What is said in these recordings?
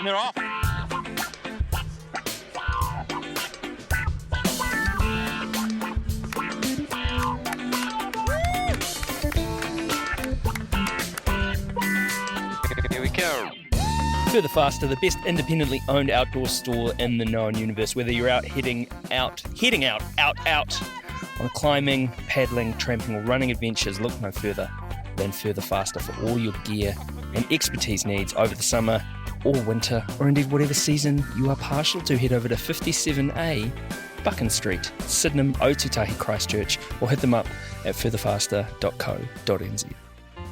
And they're off. Here we go. Further Faster, the best independently owned outdoor store in the known universe. Whether you're out heading out on climbing, paddling, tramping or running adventures, look no further than Further Faster for all your gear and expertise needs over the summer or winter, or indeed whatever season you are partial to. Head over to 57A Buchan Street, Sydenham, Otutahi, Christchurch, or hit them up at furtherfaster.co.nz.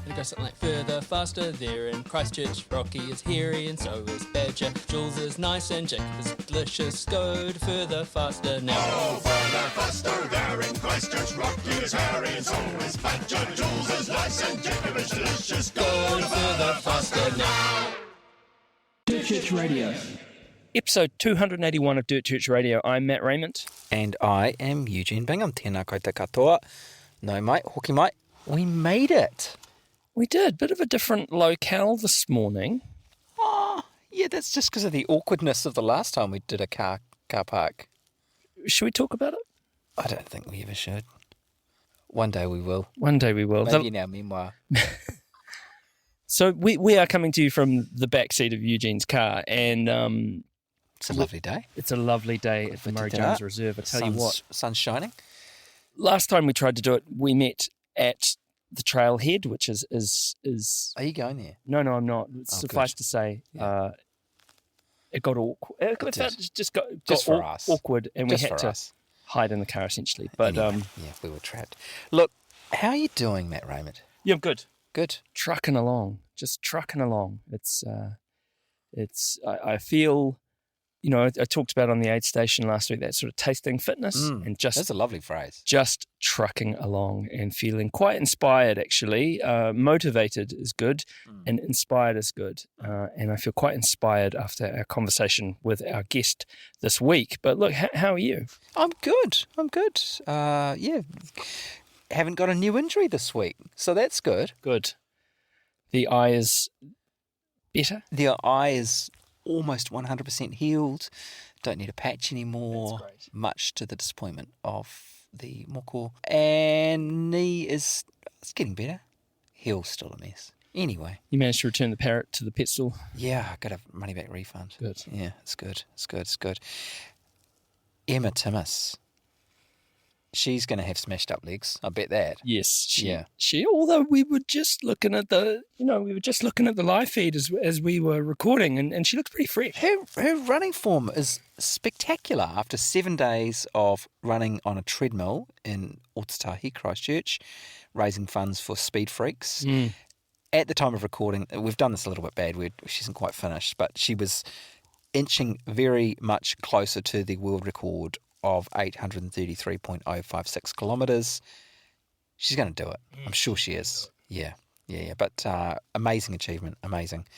They go something like further, faster, there in Christchurch. Rocky is hairy and so is Badger. Jules is nice and Jacob is delicious. Go to further, faster now. Oh, further, faster, there in Christchurch. Rocky is hairy and so is Badger. Jules is nice and Jacob is delicious. Go to further, faster now. Dirt Church Radio. Episode 281 of Dirt Church Radio. I'm Matt Raymond. And I am Eugene Bingham. Tēnā koutou katoa. No, mate, hoki mate. We made it. We did. Bit of a different locale this morning. Oh, yeah, that's just because of the awkwardness of the last time we did a car park. Should we talk about it? I don't think we ever should. One day we will. One day we will. Maybe in our memoir. So we are coming to you from the back seat of Eugene's car, and it's a lovely day. It's a lovely day at the Murray Jones Reserve. I tell you what. Sun's shining. Last time we tried to do it, we met at the trailhead, which is. Are you going there? No, I'm not. Suffice to say, it got awkward. It just got for us. Awkward, and just we had to us. hide in the car essentially. But anyway, we were trapped. Look, how are you doing, Matt Raymond? Yeah, I'm good. Good. Trucking along, just trucking along. I feel, I talked about on the aid station last week, that sort of tasting fitness, and that's a lovely phrase. Just trucking along and feeling quite inspired, actually. Motivated is good, and inspired is good. And I feel quite inspired after our conversation with our guest this week. But look, how are you? I'm good. Haven't got a new injury this week, so that's good. Good. The eye is better? The eye is almost 100% healed. Don't need a patch anymore. That's great. Much to the disappointment of the moko. And knee is getting better. Heel's still a mess. Anyway. You managed to return the parrot to the pet store? Yeah, I got a money back refund. Good. Yeah, it's good. Emma Timmis. She's going to have smashed up legs. I bet that. Yes. She. Although we were just looking at the live feed as we were recording, and she looks pretty fresh. Her running form is spectacular after 7 days of running on a treadmill in Otutahi, Christchurch, raising funds for Speed Freaks. At the time of recording, we've done this a little bit bad. She isn't quite finished, but she was inching very much closer to the world record of 833.056 kilometres. She's going to do it. I'm sure she is. Yeah. But amazing achievement. Amazing.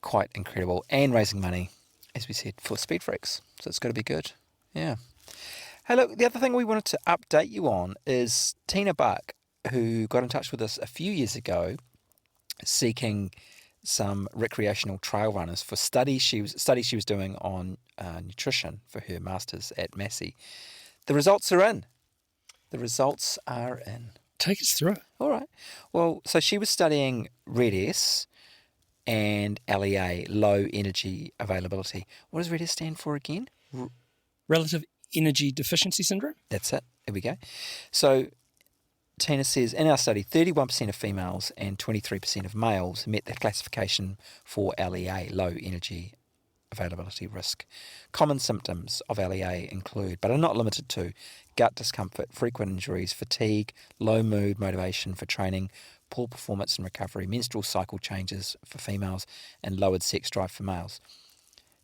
Quite incredible. And raising money, as we said, for Speed Freaks. So it's got to be good. Yeah. Hey, look, the other thing we wanted to update you on is Tina Buck, who got in touch with us a few years ago, seeking some recreational trail runners for studies she was doing on nutrition for her masters at Massey. The results are in. Take us through it. All right. Well, so she was studying RED-S and LEA, low energy availability. What does RED-S stand for again? Relative Energy Deficiency Syndrome? That's it. There we go. So Tina says, in our study, 31% of females and 23% of males met the classification for LEA, low energy availability risk. Common symptoms of LEA include, but are not limited to, gut discomfort, frequent injuries, fatigue, low mood, motivation for training, poor performance and recovery, menstrual cycle changes for females, and lowered sex drive for males.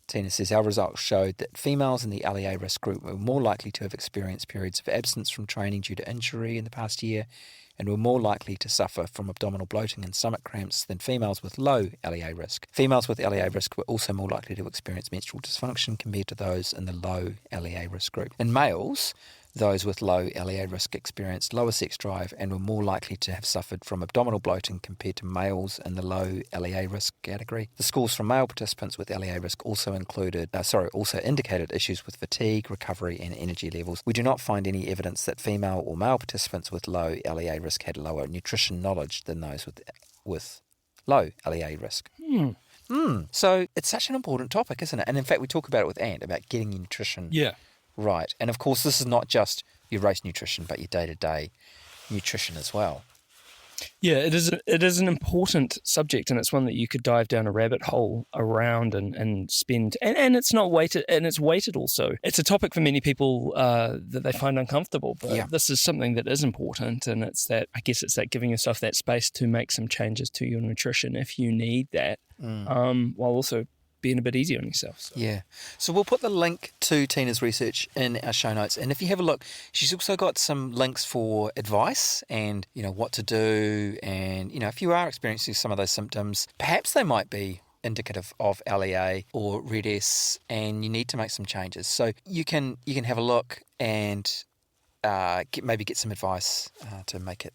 Tina says, our results showed that females in the LEA risk group were more likely to have experienced periods of absence from training due to injury in the past year, and were more likely to suffer from abdominal bloating and stomach cramps than females with low LEA risk. Females with LEA risk were also more likely to experience menstrual dysfunction compared to those in the low LEA risk group. In males, Those with low LEA risk experienced lower sex drive and were more likely to have suffered from abdominal bloating compared to males in the low LEA risk category. The scores from male participants with LEA risk also indicated issues with fatigue, recovery and energy levels. We do not find any evidence that female or male participants with low LEA risk had lower nutrition knowledge than those with low LEA risk. So it's such an important topic, isn't it? And in fact, we talk about it with Ant, about getting your nutrition right. And of course, this is not just your race nutrition, but your day-to-day nutrition as well. Yeah, it is an important subject, and it's one that you could dive down a rabbit hole around and spend. And it's not weighted, and it's weighted also. It's a topic for many people that they find uncomfortable, but this is something that is important, and it's that giving yourself that space to make some changes to your nutrition if you need that, while also being a bit easy on yourself. So. Yeah. So we'll put the link to Tina's research in our show notes. And if you have a look, she's also got some links for advice and, what to do. And, if you are experiencing some of those symptoms, perhaps they might be indicative of LEA or Red S and you need to make some changes. So you can have a look and get some advice to make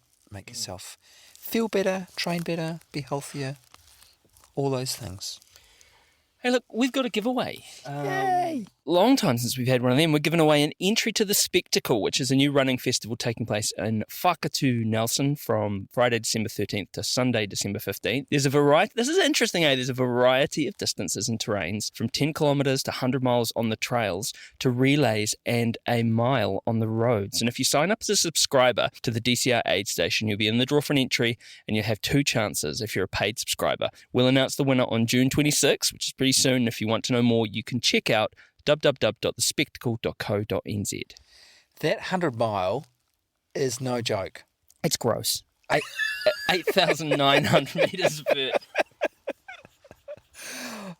yourself feel better, train better, be healthier, all those things. Hey, look, we've got a giveaway. Yay! Long time since we've had one of them. We're giving away an entry to the Spectacle, which is a new running festival taking place in Whakatu, Nelson, from Friday, December 13th to Sunday, December 15th. There's a variety. This is interesting, eh? There's a variety of distances and terrains, from 10 kilometres to 100 miles on the trails to relays and a mile on the roads. And if you sign up as a subscriber to the DCR aid station, you'll be in the draw for an entry and you'll have 2 chances if you're a paid subscriber. We'll announce the winner on June 26th, which is pretty soon. If you want to know more, you can check out www.thespectacle.co.nz. That 100-mile is no joke. It's gross. 8,900 metres of vert.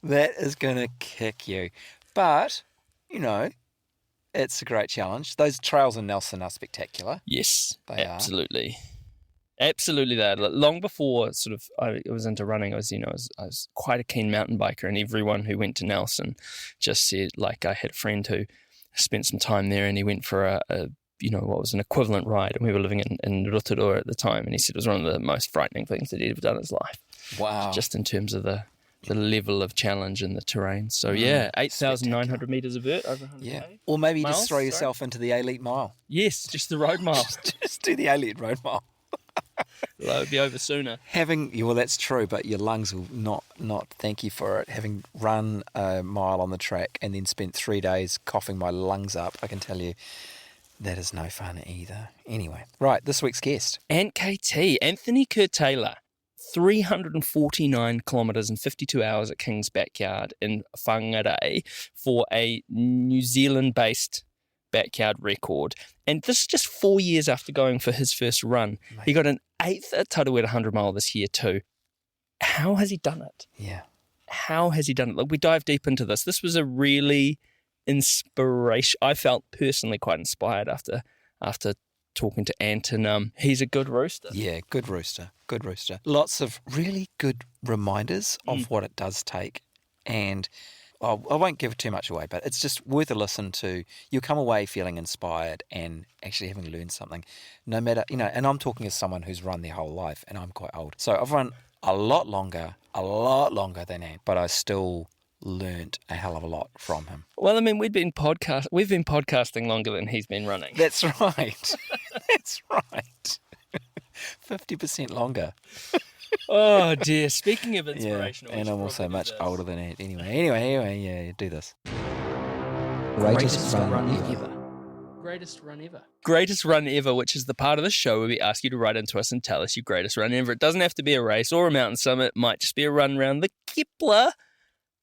That is going to kick you. But, it's a great challenge. Those trails in Nelson are spectacular. Yes, they absolutely. Absolutely, they are. Long before I was into running, I was quite a keen mountain biker, and everyone who went to Nelson just said, I had a friend who spent some time there, and he went for a what was an equivalent ride, and we were living in Rotorua at the time, and he said it was one of the most frightening things that he'd ever done in his life. Wow! Just in terms of the level of challenge and the terrain. So 8,900 metres of vert over 100 Yeah, or maybe miles, just throw yourself into the elite mile. Yes, just the road mile. just do the elite road mile. Well, it would be over sooner. That's true, but your lungs will not thank you for it. Having run a mile on the track and then spent 3 days coughing my lungs up, I can tell you that is no fun either. Anyway, right, this week's guest. And KT, Anthony Kerr-Taylor, 349 kilometres in 52 hours at King's Backyard in Whangarei for a New Zealand-based backyard record. And this is just 4 years after going for his first run. Mate. He got an 8th at Tarawera 100 mile this year too. How has he done it? Yeah. How has he done it? Look, we dive deep into this. This was a really inspiration. I felt personally quite inspired after talking to Ant, and he's a good rooster. Yeah, good rooster. Good rooster. Lots of really good reminders of what it does take. And I won't give too much away, but it's just worth a listen to. You'll come away feeling inspired and actually having learned something. No matter, and I'm talking as someone who's run their whole life, and I'm quite old. So I've run a lot longer than Ant, but I still learnt a hell of a lot from him. Well, I mean, we've been podcasting longer than he's been running. That's right. That's right. 50% longer. Oh dear, speaking of inspirational. Yeah, and I'm also much older than Ant. Anyway, do this. Greatest run ever. Greatest run ever. Greatest run ever, which is the part of the show where we ask you to write into us and tell us your greatest run ever. It doesn't have to be a race or a mountain summit. It might just be a run around the Kepler.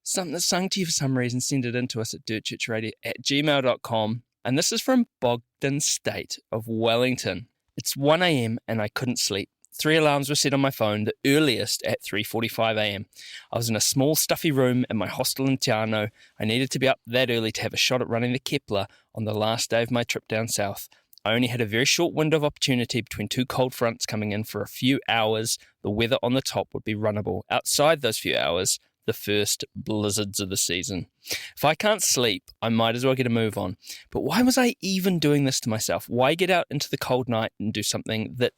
Something that's sung to you for some reason. Send it in to us at dirtchurchradio@gmail.com. And this is from Bogdan State of Wellington. It's 1 a.m. and I couldn't sleep. 3 alarms were set on my phone, the earliest at 3:45 a.m. I was in a small, stuffy room in my hostel in Te Anau. I needed to be up that early to have a shot at running the Kepler on the last day of my trip down south. I only had a very short window of opportunity between 2 cold fronts coming in for a few hours. The weather on the top would be runnable. Outside those few hours, the first blizzards of the season. If I can't sleep, I might as well get a move on. But why was I even doing this to myself? Why get out into the cold night and do something that,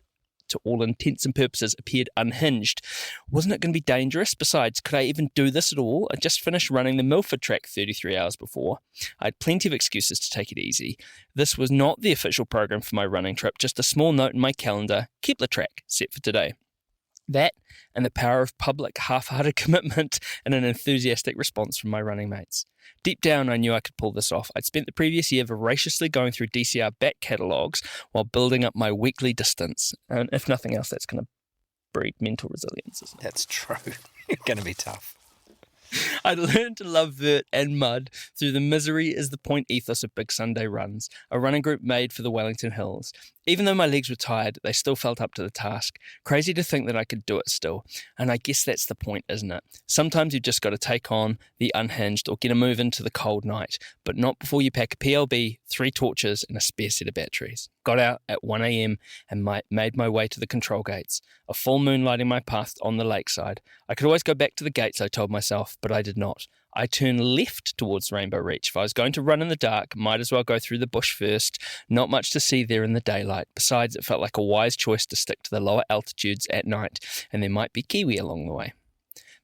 to all intents and purposes, appeared unhinged? Wasn't it going to be dangerous? Besides, could I even do this at all? I just finished running the Milford track 33 hours before. I had plenty of excuses to take it easy. This was not the official program for my running trip, just a small note in my calendar, Kepler track, set for today. That and the power of public half-hearted commitment and an enthusiastic response from my running mates. Deep down, I knew I could pull this off. I'd spent the previous year voraciously going through DCR back catalogues while building up my weekly distance. And if nothing else, that's going to breed mental resilience, isn't it? That's true. It's going to be tough. I learned to love vert and mud through the misery is the point ethos of Big Sunday runs, a running group made for the Wellington Hills. Even though my legs were tired, they still felt up to the task. Crazy to think that I could do it still. And I guess that's the point, isn't it? Sometimes you've just got to take on the unhinged or get a move into the cold night, but not before you pack a PLB, 3 torches and a spare set of batteries. Got out at 1 a.m. and made my way to the control gates, a full moon lighting my path on the lakeside. I could always go back to the gates, I told myself, but I did not. I turned left towards Rainbow Reach. If I was going to run in the dark, might as well go through the bush first. Not much to see there in the daylight. Besides, it felt like a wise choice to stick to the lower altitudes at night, and there might be kiwi along the way.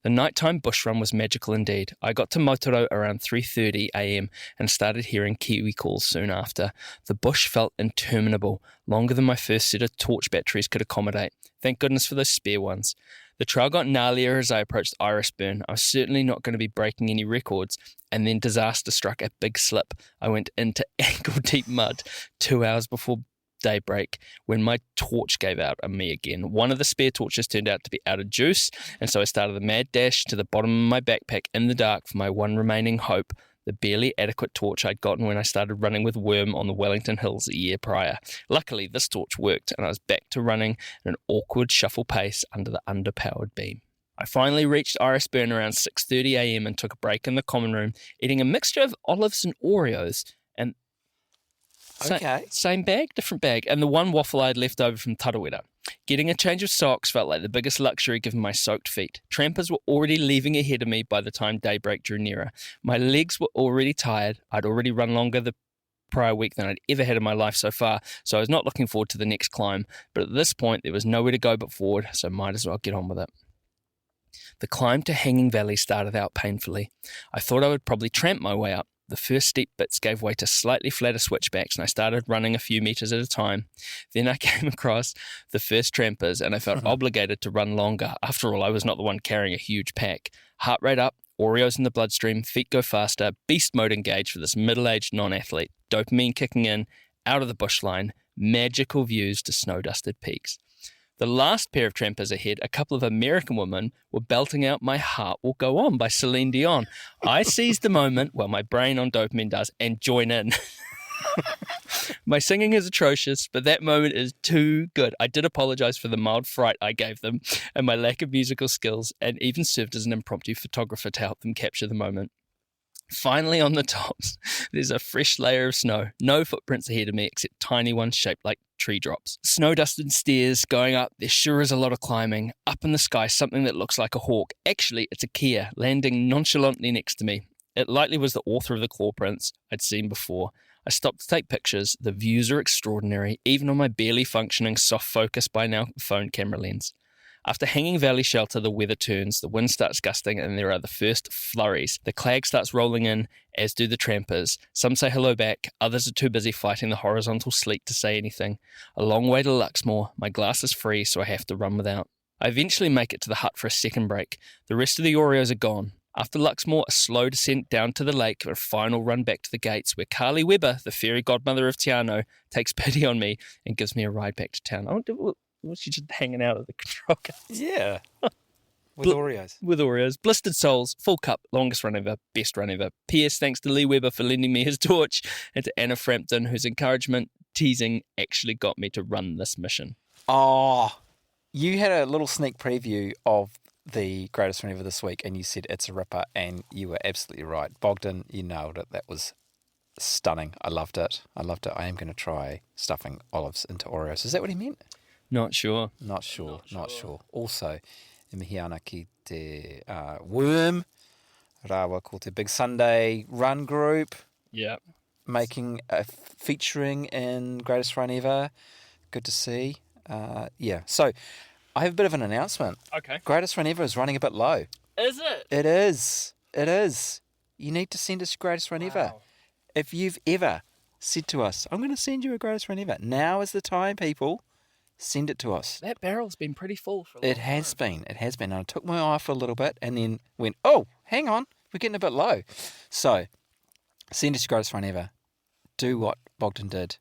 The nighttime bush run was magical indeed. I got to Motoro around 3:30 a.m. and started hearing kiwi calls soon after. The bush felt interminable, longer than my first set of torch batteries could accommodate. Thank goodness for those spare ones. The trail got gnarlier as I approached Irisburn. I was certainly not going to be breaking any records, and then disaster struck, a big slip. I went into ankle-deep mud 2 hours before daybreak when my torch gave out on me again. One of the spare torches turned out to be out of juice, and so I started a mad dash to the bottom of my backpack in the dark for my one remaining hope, the barely adequate torch I'd gotten when I started running with Worm on the Wellington Hills a year prior. Luckily, this torch worked, and I was back to running at an awkward shuffle pace under the underpowered beam. I finally reached Irisburn around 6:30 a.m. and took a break in the common room, eating a mixture of olives and Oreos, and same bag, different bag, and the one waffle I had left over from Tarawera. Getting a change of socks felt like the biggest luxury given my soaked feet. Trampers were already leaving ahead of me by the time daybreak drew nearer. My legs were already tired. I'd already run longer the prior week than I'd ever had in my life so far, so I was not looking forward to the next climb. But at this point, there was nowhere to go but forward, so might as well get on with it. The climb to Hanging Valley started out painfully. I thought I would probably tramp my way up. The first steep bits gave way to slightly flatter switchbacks, and I started running a few metres at a time. Then I came across the first trampers, and I felt obligated to run longer. After all, I was not the one carrying a huge pack. Heart rate up, Oreos in the bloodstream, feet go faster, beast mode engaged for this middle-aged non-athlete, dopamine kicking in, out of the bush line, magical views to snow-dusted peaks. The last pair of trampers ahead, a couple of American women, were belting out My Heart Will Go On by Celine Dion. I seized the moment, well, my brain on dopamine does, and join in. My singing is atrocious, but that moment is too good. I did apologise for the mild fright I gave them and my lack of musical skills, and even served as an impromptu photographer to help them capture the moment. Finally on the tops, there's a fresh layer of snow. No footprints ahead of me except tiny ones shaped like tree drops. Snow-dusted stairs going up. There sure is a lot of climbing. Up in the sky, something that looks like a hawk. Actually, it's a Kia landing nonchalantly next to me. It likely was the author of the claw prints I'd seen before. I stopped to take pictures. The views are extraordinary, even on my barely functioning soft focus by now phone camera lens. After Hanging Valley Shelter, the weather turns, the wind starts gusting, and there are the first flurries. The clag starts rolling in, as do the trampers. Some say hello back, others are too busy fighting the horizontal sleet to say anything. A long way to Luxmore. My glass is free, so I have to run without. I eventually make it to the hut for a second break. The rest of the Oreos are gone. After Luxmore, a slow descent down to the lake, and a final run back to the gates, where Carly Webber, the fairy godmother of Te Anau, takes pity on me and gives me a ride back to town. Was she just hanging out at the control gates? Yeah. With Oreos. With Oreos. Blistered soles, full cup, longest run ever, best run ever. P.S. Thanks to Lee Webber for lending me his torch, and to Anna Frampton, whose encouragement, teasing, actually got me to run this mission. Oh, you had a little sneak preview of the greatest run ever this week, and you said it's a ripper, and you were absolutely right. Bogdan, you nailed it. That was stunning. I loved it. I am going to try stuffing olives into Oreos. Is that what he meant? Not sure. Not sure. Also, e mihi ana ki te Worm, Rawa ko te Big Sunday Run Group, Yeah. making featuring in Greatest Run Ever. Good to see. So I have a bit of an announcement. Okay. Greatest Run Ever is running a bit low. Is it? It is. It is. You need to send us your Greatest Run Ever. Wow. If you've ever said to us, I'm going to send you a Greatest Run Ever, now is the time, people. Send it to us. That barrel's been pretty full for a long It has time. been. It has been. And I took my eye off for a little bit and then went, oh, hang on. We're getting a bit low. So send us your Greatest Run Ever. Do what Bogdan did.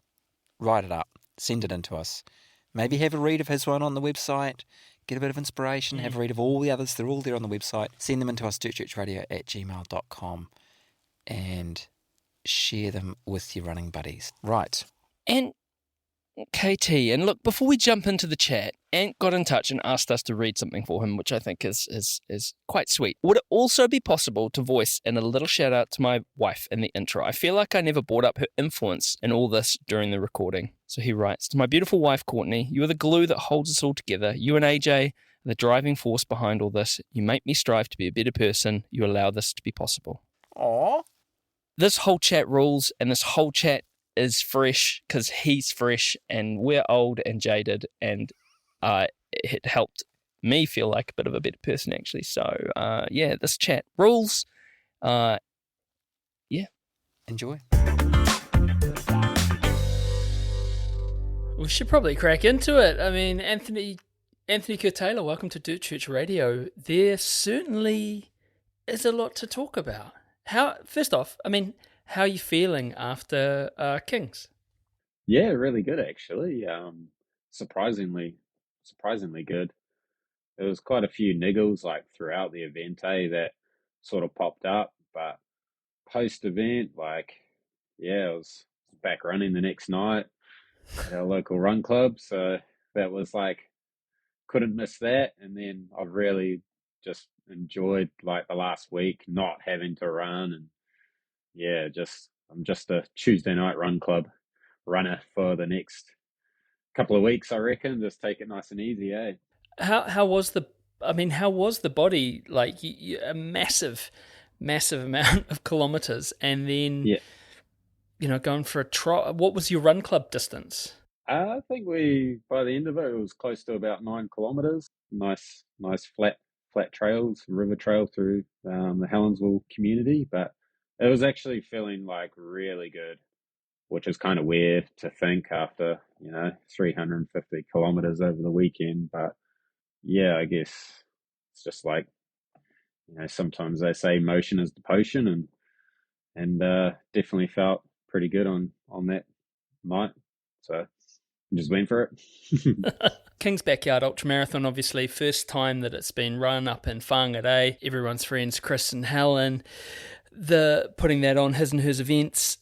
Write it up. Send it in to us. Maybe have a read of his one on the website. Get a bit of inspiration. Have a read of all the others. They're all there on the website. Send them into us, dirtchurchradio@gmail.com, and share them with your running buddies. Right. And KT, and look, before we jump into the chat, Ant got in touch and asked us to read something for him, which I think is quite sweet. Would it also be possible to voice in a little shout out to my wife in the intro? I feel like I never brought up her influence in all this during the recording. So he writes, to my beautiful wife, Courtney, you are the glue that holds us all together. You and AJ are the driving force behind all this. You make me strive to be a better person. You allow this to be possible. Aw. This whole chat rules, and this whole chat is fresh because he's fresh and we're old and jaded, and it helped me feel like a bit of a better person, actually. So, this chat rules. Enjoy. We should probably crack into it. I mean, Anthony Kerr-Taylor, welcome to Dirt Church Radio. There certainly is a lot to talk about. First off, how are you feeling after Kings? Yeah, really good actually. Surprisingly good. There was quite a few niggles like throughout the event, that sort of popped up, but post-event, I was back running the next night at our local run club, so that was couldn't miss that. And then I've really just enjoyed the last week not having to run, and I'm just a Tuesday night run club runner for the next couple of weeks, I reckon. Just take it nice and easy, eh? How was the body? A massive amount of kilometers, and then going for a trot. What was your run club distance? I think by the end of it was close to about 9 kilometers. Nice flat trails, river trail through the Helensville community, but it was actually feeling really good, which is kind of weird to think after 350 kilometers over the weekend. But yeah, I guess it's just sometimes they say motion is the potion, and definitely felt pretty good on that night. So I just went for it. King's Backyard Ultramarathon, obviously, first time that it's been run up in Whānau. Everyone's friends, Chris and Helen, putting that on his and hers events,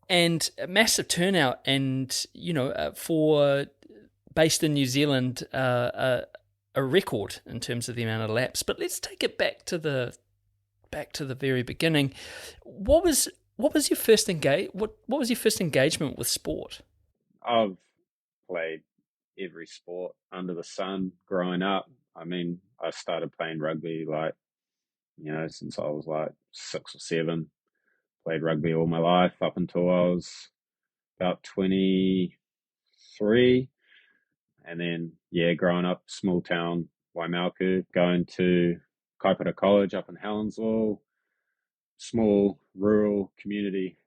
and a massive turnout, and for based in New Zealand, a record in terms of the amount of laps. But let's take it back to the very beginning. What was your first engagement with sport? I've played every sport under the sun growing up. I started playing rugby since I was 6 or 7. Played rugby all my life up until I was about 23. And then, growing up, small town, Waimaoku, going to Kaipara College up in Helensville, small rural community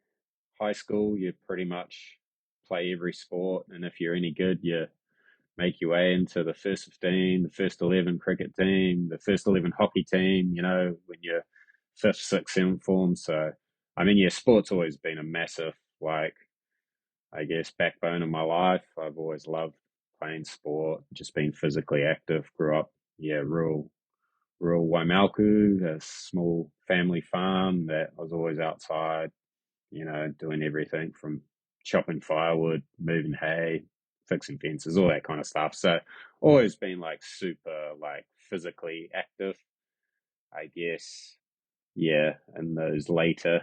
high school. You pretty much play every sport, and if you're any good, you make your way into the first 15, the first 11 cricket team, the first 11 hockey team, when you're 5th, 6th, 7th form. So, sport's always been a massive, backbone of my life. I've always loved playing sport, just being physically active. Grew up, rural Waimaoku, a small family farm that I was always outside, doing everything from chopping firewood, moving hay, fixing fences, all that kind of stuff. So always been super physically active, I guess. Yeah, in those later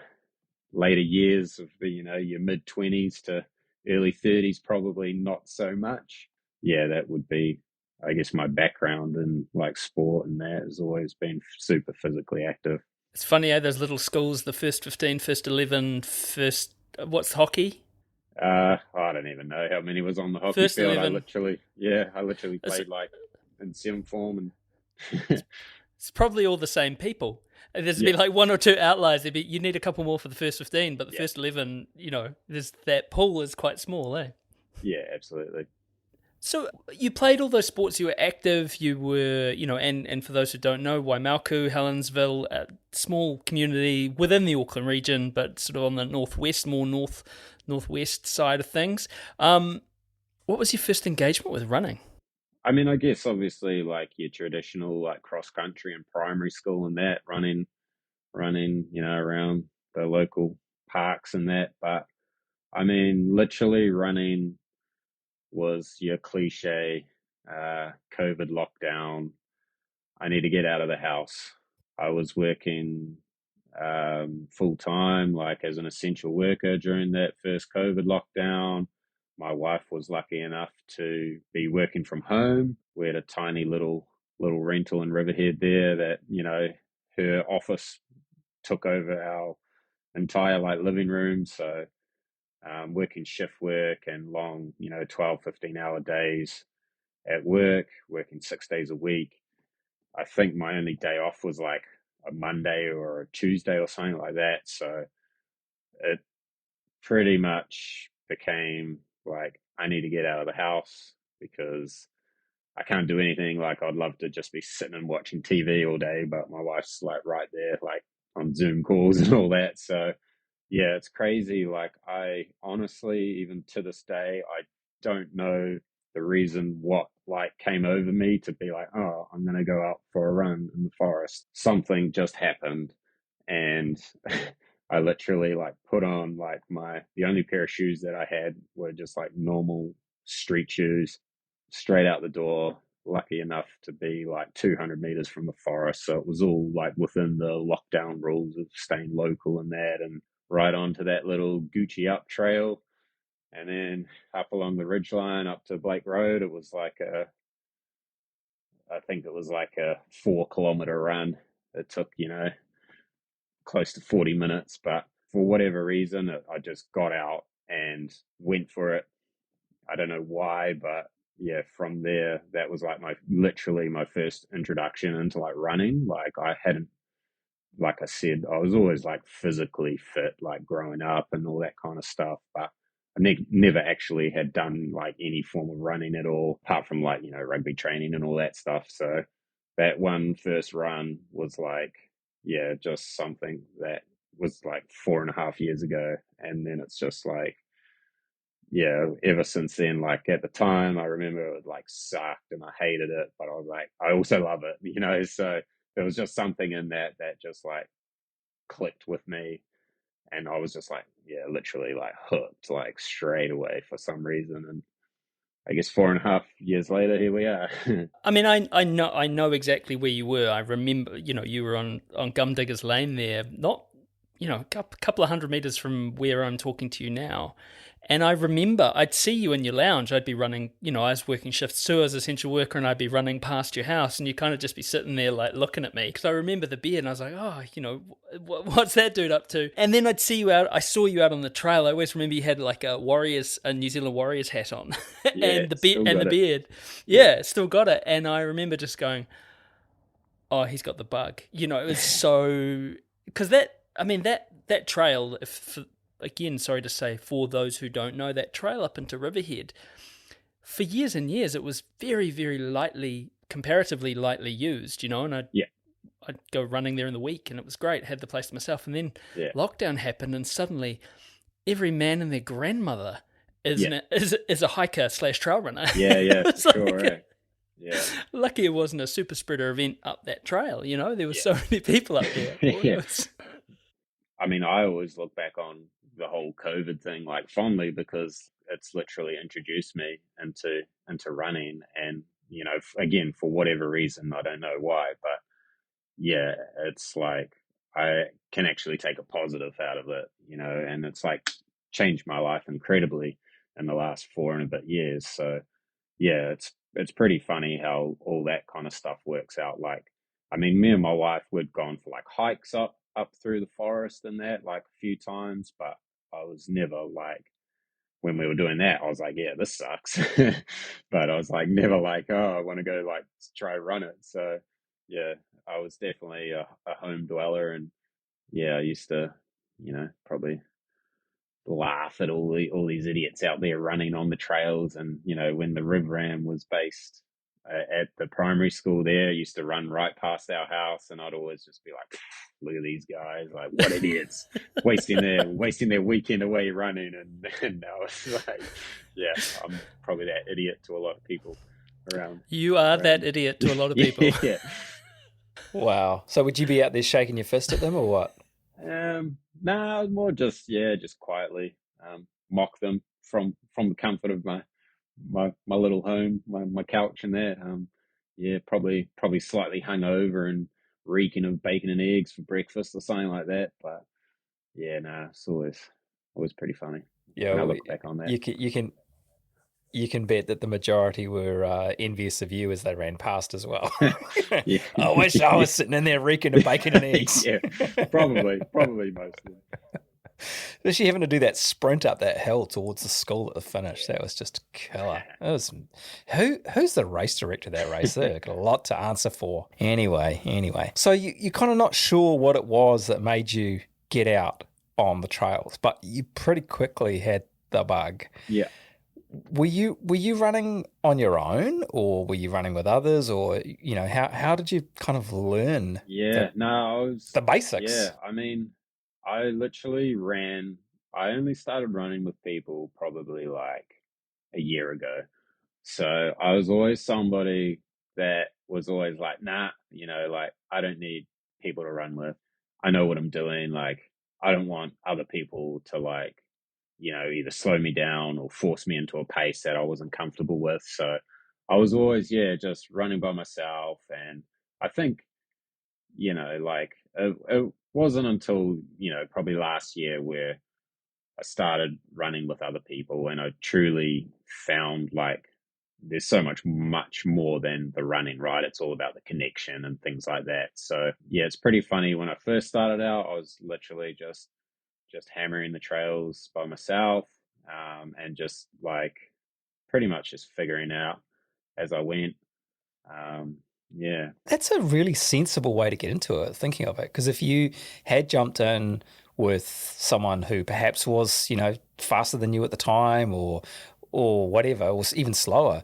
years of the, your mid-20s to early 30s, probably not so much. Yeah, that would be I guess my background in like sport and that has always been super physically active. It's funny, those little schools, the first 15, first 11, first, what's hockey? I don't even know how many was on the hockey First field. 11. I literally It's, played like in seventh form, and it's probably all the same people. There's yeah, be like one or two outliers. You need a couple more for the first 15, but the yeah, first 11, there's that pool is quite small, eh? yeah, absolutely. So you played all those sports, you were active, you were, and for those who don't know, Waimaku, Helensville, a small community within the Auckland region, but sort of on the northwest, more northwest side of things. What was your first engagement with running? I mean, I guess obviously like your traditional like cross country and primary school and that running, around the local parks and that. But I mean, literally running was your cliche COVID lockdown. I need to get out of the house. I was working full time, like as an essential worker during that first COVID lockdown. My wife was lucky enough to be working from home. We had a tiny little rental in Riverhead there that her office took over our entire like living room. So working shift work and long 12, 15-hour days at work, working 6 days a week. I think my only day off was like a Monday or a Tuesday or something like that. So it pretty much became like I need to get out of the house because I can't do anything. Like I'd love to just be sitting and watching TV all day, but my wife's like right there, like on Zoom calls and all that. So yeah, it's crazy. Like I honestly, even to this day, I don't know the reason what like came over me to be like, oh, I'm gonna go out for a run in the forest. Something just happened, and I literally like put on like the only pair of shoes that I had were just like normal street shoes, straight out the door. Lucky enough to be like 200 meters from the forest, so it was all like within the lockdown rules of staying local and that, and right onto that little Gucci up trail, and then up along the ridgeline up to Blake Road. It was like I think it was like a 4 kilometer run. It took, close to 40 minutes, but for whatever reason, I just got out and went for it. I don't know why, but yeah, from there, that was like literally my first introduction into like running. Like I hadn't, like I said, I was always like physically fit, like growing up and all that kind of stuff. But I never actually had done like any form of running at all, apart from like, rugby training and all that stuff. So that one first run was like, yeah, just something that was like 4.5 years ago. And then it's just like, yeah, ever since then, like at the time, I remember it like sucked and I hated it, but I was like, I also love it, so there was just something in that just like clicked with me. And I was just like, yeah, literally like hooked like straight away for some reason. And I guess 4.5 years later, here we are. I mean, I know exactly where you were. I remember, you were on Gumdiggers Lane there, not, a couple of 100 meters from where I'm talking to you now. And I remember I'd see you in your lounge. I'd be running, I was working shifts too as essential worker, and I'd be running past your house, and you kind of just be sitting there like looking at me. Because I remember the beard, and I was like, oh, what's that dude up to? And then I'd see you out. I saw you out on the trail. I always remember you had like a New Zealand Warriors hat on, Yeah, and the still got it. beard. Yeah, still got it. And I remember just going, oh, he's got the bug. It was so because that trail. Again, sorry to say, for those who don't know, that trail up into Riverhead, for years and years, it was very, very comparatively lightly used. And Yeah, I'd go running there in the week, and it was great. Had the place to myself, and then yeah, lockdown happened, and suddenly every man and their grandmother is yeah, is a hiker / trail runner. yeah, yeah, It's for sure. like, Yeah, lucky it wasn't a super spreader event up that trail. There were yeah, so many people up there. yeah. I mean, I always look back on the whole COVID thing like fondly because it's literally introduced me into running, and again for whatever reason, I don't know why, but yeah, it's like I can actually take a positive out of it, and it's like changed my life incredibly in the last 4 and a bit years. So yeah, it's it's pretty funny how all that kind of stuff works out. Like, I mean, me and my wife would gone for like hikes up through the forest and that like a few times, but I was never like, when we were doing that, I was like, yeah, this sucks. But I was like, never like, oh, I want to go like try run it. So yeah, I was definitely a home dweller, and yeah, I used to, probably laugh at all these idiots out there running on the trails. And when the Riverhead was based at the primary school there, I used to run right past our house, and I'd always just be like, look at these guys, like, what idiots, wasting their weekend away running. And now it's like, yeah, I'm probably that idiot to a lot of people around. You are that idiot to a lot of people. Yeah. Wow. So would you be out there shaking your fist at them or what? No, more just quietly mock them from the comfort of my little home, my couch and there. Yeah, probably slightly hungover and reeking of bacon and eggs for breakfast or something like that. But yeah, no, it's always pretty funny. Yeah, when I well, look back on that. you can bet that the majority were envious of you as they ran past as well. Yeah. I wish I was sitting in there reeking of bacon and eggs. Yeah, probably mostly. Especially having to do that sprint up that hill towards the school at the finish. That was just killer. It was, who's the race director of that race? They've got a lot to answer for. Anyway. So you're kind of not sure what it was that made you get out on the trails, but you pretty quickly had the bug. Yeah. Were you running on your own, or were you running with others, or how did you kind of learn? Yeah, I was the basics. Yeah, I mean, I literally ran. I only started running with people probably like a year ago. So I was always somebody that was always like, nah, like, I don't need people to run with. I know what I'm doing. Like, I don't want other people to like, either slow me down or force me into a pace that I wasn't comfortable with. So I was always, just running by myself. And I think, like it wasn't until, probably last year where I started running with other people, and I truly found like there's so much more than the running, right? It's all about the connection and things like that. So yeah, it's pretty funny. When I first started out, I was literally just hammering the trails by myself, and just like pretty much just figuring out as I went. Yeah. That's a really sensible way to get into it, thinking of it. Because if you had jumped in with someone who perhaps was, faster than you at the time or whatever, or even slower,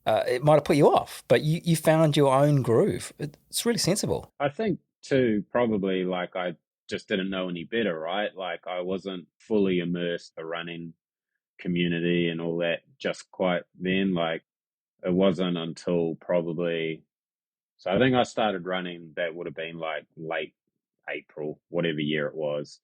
it might have put you off. But you found your own groove. It's really sensible. I think too, probably like I just didn't know any better, right? Like I wasn't fully immersed in the running community and all that just quite then. Like it wasn't until probably, so I think I started running, that would have been like late April, whatever year it was.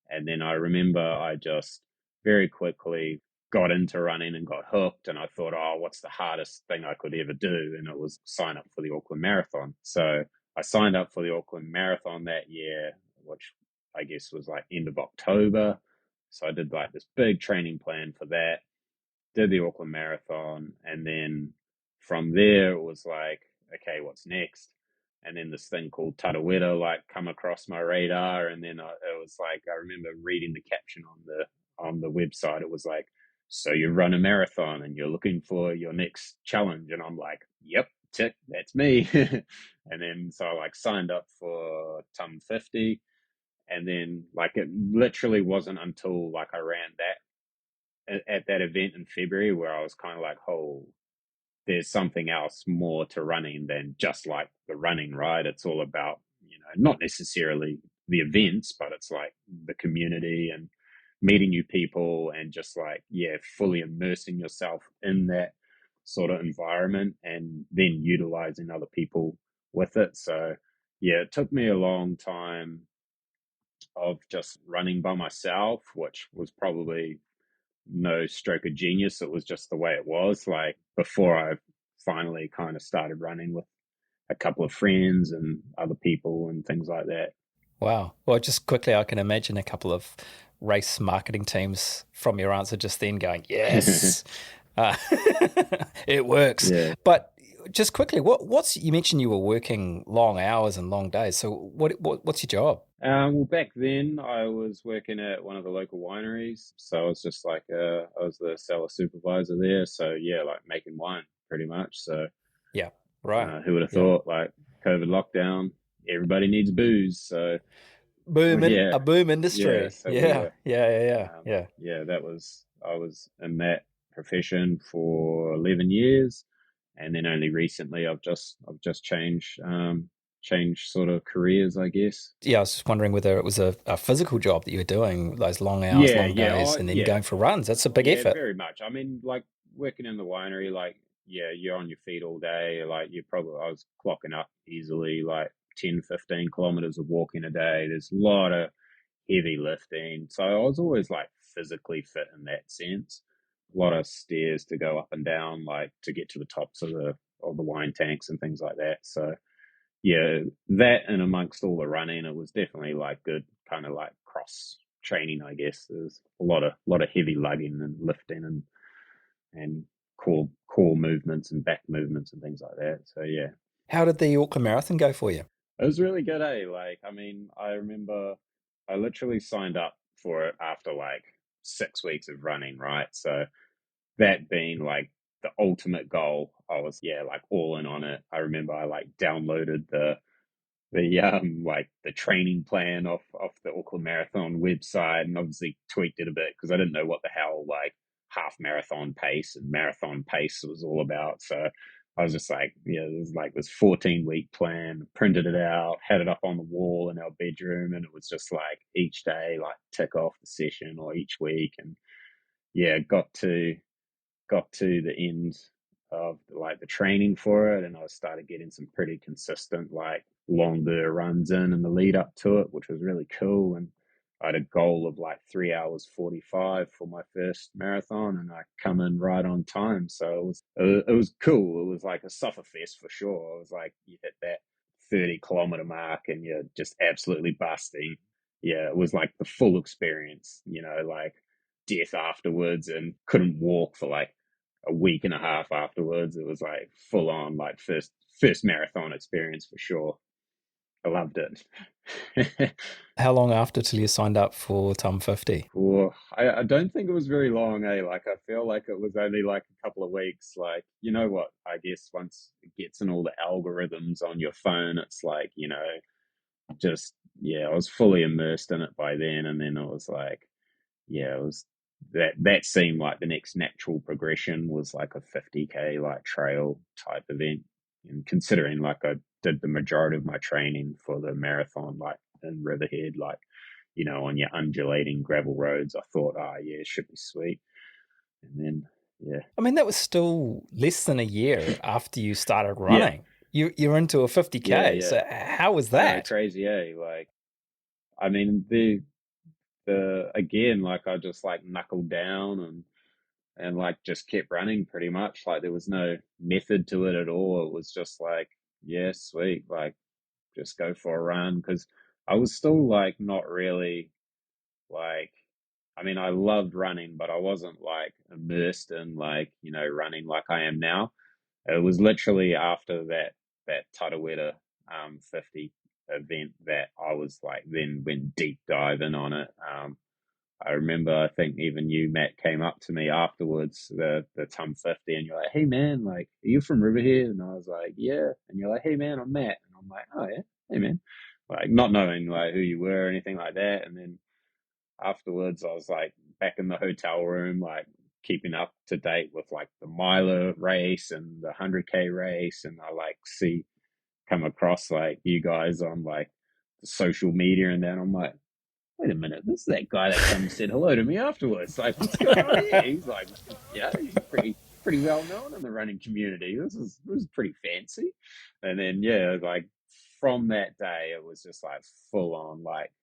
And then I remember I just very quickly got into running and got hooked. And I thought, oh, what's the hardest thing I could ever do? And it was sign up for the Auckland Marathon. So I signed up for the Auckland Marathon that year, which I guess was like end of October. So I did like this big training plan for that, did the Auckland Marathon. And then from there, it was like, okay, what's next? And then this thing called Tarawera like come across my radar. And then it was like, I remember reading the caption on the website. It was like, so you run a marathon and you're looking for your next challenge. And I'm like, yep, tick, that's me. And then so I like signed up for Tum 50. And then like it literally wasn't until like I ran that at that event in February where I was kind of like, oh, there's something else more to running than just like the running, right? It's all about, not necessarily the events, but it's like the community and meeting new people and just like, fully immersing yourself in that sort of environment and then utilizing other people with it. So yeah, it took me a long time of just running by myself, which was probably no stroke of genius. It was just the way it was. Like before I finally kind of started running with a couple of friends and other people and things like that. Wow. Well, just quickly, I can imagine a couple of race marketing teams from your answer just then going, yes, It works. Yeah. But just quickly, what's you mentioned you were working long hours and long days. So what's your job? Well, back then I was working at one of the local wineries, so I was just like I was the cellar supervisor there. So yeah, like making wine pretty much. So Yeah, right. who would have Yeah. thought? Like COVID lockdown, everybody needs booze. So yeah, A boom industry. so we Yeah, were. yeah. Yeah, I was in that profession for 11 years, and then only recently I've just changed sort of careers, I guess. Yeah, I was just wondering whether it was a physical job that you were doing, those long hours, Yeah, long yeah, days, and then yeah, going for runs. That's a big yeah, effort. very much. I mean, like working in the winery, like yeah, you're on your feet all day. Like I was clocking up easily, like 10, 15 kilometers of walking a day. There's a lot of heavy lifting. So I was always like physically fit in that sense. A lot of stairs to go up and down, like to get to the tops of the wine tanks and things like that. So yeah, that and amongst all the running, it was definitely like good kind of like cross training, I guess. There's a lot of heavy lugging and lifting and core movements and back movements and things like that. So yeah. How did the Auckland Marathon go for you? It was really good, eh? Like, I mean, I remember I literally signed up for it after like 6 weeks of running, right? So that being like the ultimate goal, I was, yeah, like all in on it. I remember I like downloaded the training plan off the Auckland Marathon website and obviously tweaked it a bit because I didn't know what the hell like half marathon pace and marathon pace was all about. So I was just like, yeah, there's like this 14-week plan, printed it out, had it up on the wall in our bedroom, and it was just like each day, like tick off the session or each week. And yeah, got to the end of like the training for it, and I started getting some pretty consistent like longer runs in the lead up to it, which was really cool. And I had a goal of like 3 hours 45 for my first marathon, and I come in right on time. So it was cool. It was like a suffer fest for sure. It was like you hit that 30-kilometer mark and you're just absolutely busting. Yeah, it was like the full experience, like death afterwards, and couldn't walk for like a week and a half afterwards. It was like full on, like first marathon experience for sure. I loved it. How long after till you signed up for Tom 50? I don't think it was very long, eh? Like I feel like it was only like a couple of weeks. Like, you know what? I guess once it gets in all the algorithms on your phone, it's like, just yeah, I was fully immersed in it by then, and then it was like, yeah, it was that seemed like the next natural progression was like a 50K like trail type event. And considering like I did the majority of my training for the marathon like in Riverhead, like on your undulating gravel roads, I thought, yeah, it should be sweet. And then yeah, I mean, that was still less than a year after you started yeah, running. You're into a 50K. yeah. So how was I know, that? crazy, eh? Like, I mean, the again, like I just like knuckled down and like just kept running pretty much. Like there was no method to it at all. It was just like, yeah, sweet, like just go for a run, because I was still like not really like, I mean, I loved running, but I wasn't like immersed in like, running like I am now. It was literally after that Tarawera 50 event that I was like then went deep diving on it. I remember, I think even you, Matt, came up to me afterwards, the Tum 50, and you're like, hey, man, like, are you from Riverhead? And I was like, yeah. And you're like, hey, man, I'm Matt. And I'm like, oh, yeah, hey, man. Like, not knowing, like, who you were or anything like that. And then afterwards, I was, like, back in the hotel room, like, keeping up to date with, like, the miler race and the 100K race. And I, like, come across, like, you guys on, like, the social media. And then I'm like, wait a minute, this is that guy that came and said hello to me afterwards. Like, what's going on here? He's like, yeah, he's pretty well known in the running community. This was pretty fancy. And then yeah, like from that day, it was just like full on like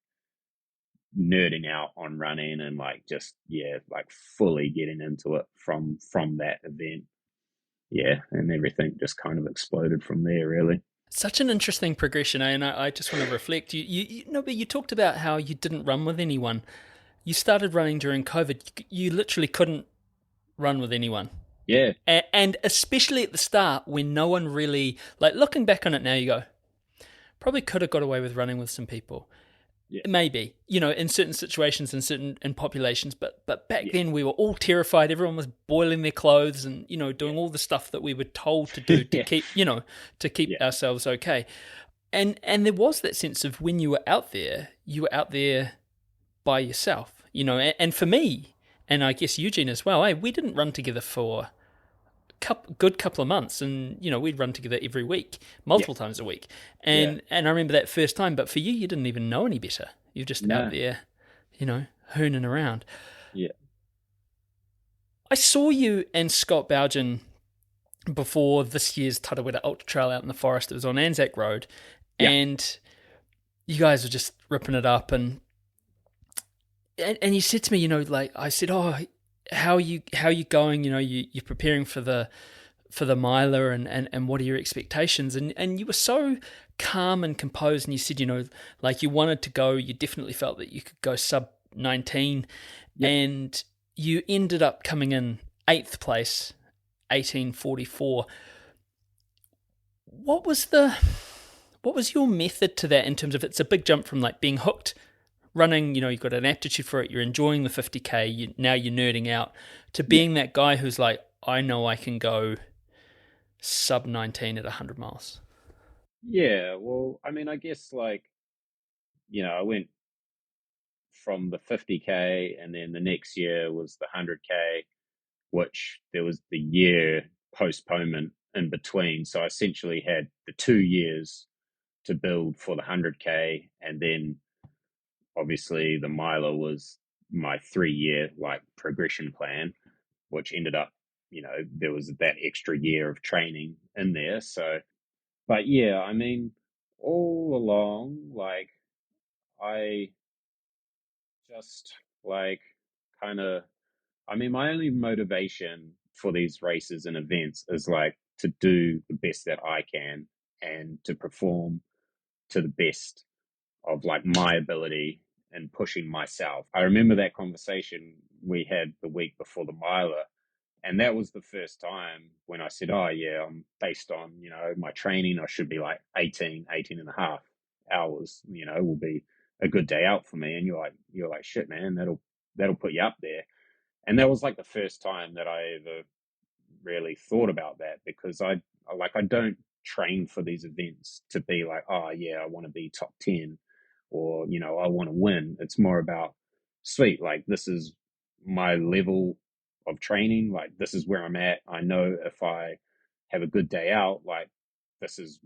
nerding out on running and like just yeah, like fully getting into it from that event. Yeah, and everything just kind of exploded from there, really. Such an interesting progression, eh? And I just want to reflect. But you talked about how you didn't run with anyone. You started running during COVID. You literally couldn't run with anyone. Yeah. And especially at the start when no one really, like looking back on it now, you go, probably could have got away with running with some people. Yeah. Maybe, in certain situations and in populations, but back Yeah. then we were all terrified. Everyone was boiling their clothes and doing Yeah. all the stuff that we were told to do to Yeah. keep Yeah. ourselves okay. And there was that sense of when you were out there by yourself, and for me, and I guess Eugene as well. Hey, we didn't run together for good couple of months, and we'd run together every week, Yeah. multiple times a week, Yeah. and I remember that first time. But for you didn't even know any better. You're just out No. there, hooning around. Yeah. I saw you and Scott Bougen before this year's Tarawera Ultra Trail out in the forest. It was on Anzac Road, Yeah. and you guys were just ripping it up, and you said to me, like I said, oh, how are you going? You're preparing for the miler, and what are your expectations? And you were so calm and composed, and you said, like you wanted to go, you definitely felt that you could go sub 19, Yeah. and you ended up coming in 8th place, 18:44. What was your method to that in terms of, it's a big jump from like being hooked running, you've got an aptitude for it, you're enjoying the 50K, now you're nerding out, to being that guy who's like, I know I can go sub 19 at 100 miles. Yeah. Well, I mean, I guess like, I went from the 50K, and then the next year was the 100K, which there was the year postponement in between. So I essentially had the 2 years to build for the 100K, and then obviously the miler was my 3 year like progression plan, which ended up, there was that extra year of training in there. So, but yeah, I mean, all along, like I just like kind of, I mean, my only motivation for these races and events is like to do the best that I can and to perform to the best of like my ability and pushing myself. I remember that conversation we had the week before the miler, and that was the first time when I said, oh yeah, I'm based on, my training, I should be like 18 and a half hours, will be a good day out for me. And you're like, shit, man, that'll put you up there. And that was like the first time that I ever really thought about that, because I don't train for these events to be like, oh yeah, I want to be top 10, or I want to win. It's more about, sweet, like this is my level of training, like this is where I'm at. I know if I have a good day out, like this is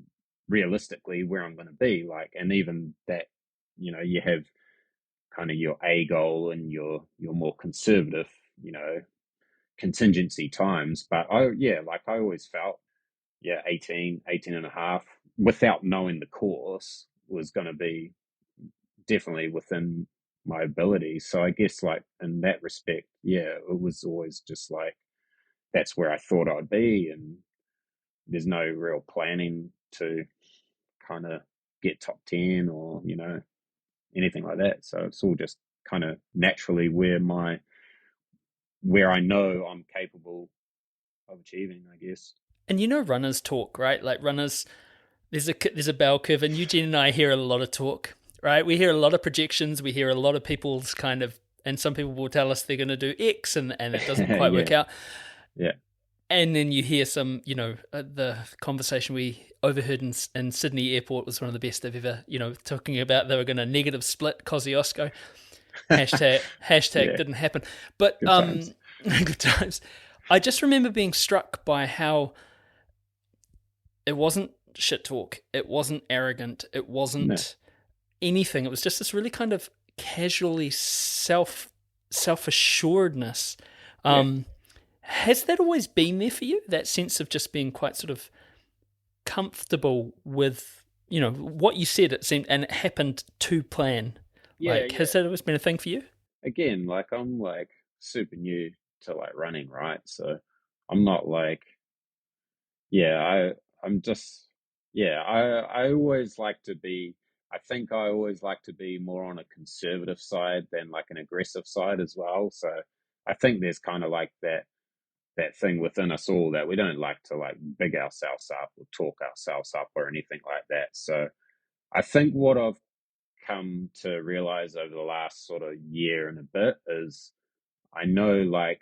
realistically where I'm going to be. Like, and even that, you have kind of your A goal and your more conservative, contingency times. But I always felt, 18 and a half, without knowing the course, was going to be definitely within my ability. So I guess like in that respect, it was always just like, that's where I thought I'd be. And there's no real planning to kind of get top 10 or, anything like that. So it's all just kind of naturally where I know I'm capable of achieving, I guess. And runners talk, right? Like runners, there's a bell curve, and Eugene and I hear a lot of talk, right? We hear a lot of projections, we hear a lot of people's kind of, and some people will tell us they're going to do X, and it doesn't quite work out. Yeah. And then you hear some, the conversation we overheard in Sydney Airport was one of the best they've ever, talking about they were going to negative split Kosciuszko. Hashtag didn't happen. But Good times. good times. I just remember being struck by how it wasn't shit talk, it wasn't arrogant, it wasn't anything. It was just this really kind of casually self-assuredness. Has that always been there for you? That sense of just being quite sort of comfortable with, what you said, it seemed, and it happened to plan. Has that always been a thing for you? Again, like I'm like super new to like running, right? So I'm not like, I'm just, I always like to be, I think I always like to be more on a conservative side than like an aggressive side as well. So I think there's kind of like that that thing within us all that we don't like to like big ourselves up or talk ourselves up or anything like that. So I think what I've come to realize over the last sort of year and a bit is I know like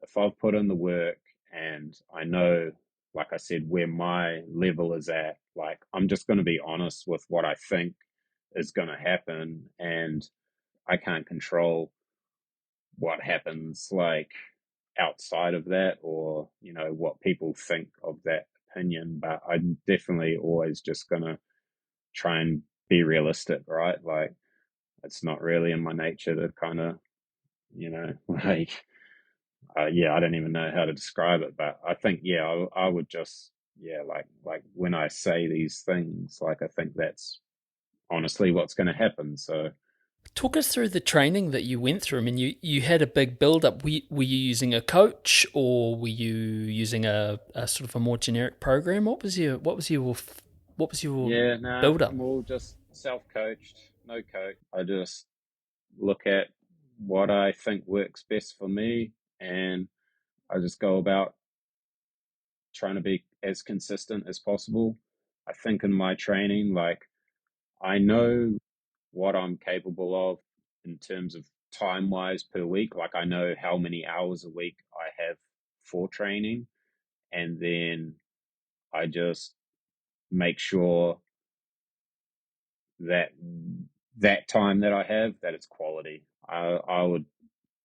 if I've put in the work and I know, like I said, where my level is at, like I'm just going to be honest with what I think is going to happen, and I can't control what happens like outside of that, or what people think of that opinion. But I'm definitely always just going to try and be realistic, right? Like it's not really in my nature to kind of like yeah, I don't even know how to describe it, but I think yeah, I would just yeah, like when I say these things, like I think that's honestly what's going to happen. So Talk us through the training that you went through. I mean, you had a big build up. Were you using a coach, or were you using a sort of a more generic program? What was your yeah, nah, build up? I'm all just self-coached, no coach. I just look at what I think works best for me, and I just go about trying to be as consistent as possible. I think in my training, like I know what I'm capable of in terms of time wise per week. Like I know how many hours a week I have for training, and then I just make sure that that time that I have, that it's quality. I would,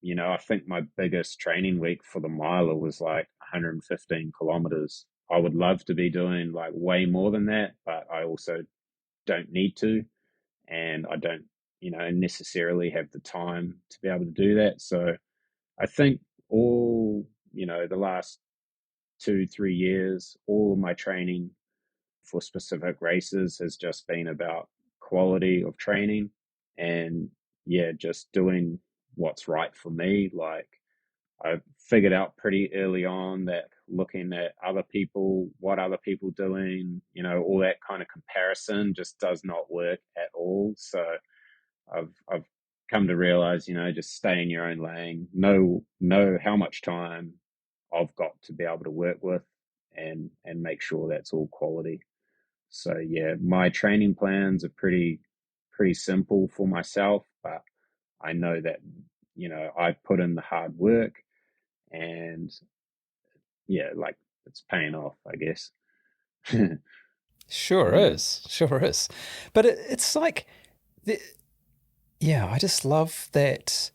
I think my biggest training week for the miler was like 115 kilometers. I would love to be doing like way more than that, but I also don't need to, and I don't, necessarily have the time to be able to do that. So I think all, the last 2, 3 years, all of my training for specific races has just been about quality of training, and yeah, just doing what's right for me. Like I figured out pretty early on that looking at other people, what other people doing, all that kind of comparison just does not work at all. So I've come to realize, just stay in your own lane, know how much time I've got to be able to work with, and make sure that's all quality. So yeah, my training plans are pretty simple for myself, but I know that I put in the hard work, and yeah, like it's paying off, I guess. Sure Yeah. is, sure is. But it's like, the, yeah, I just love that.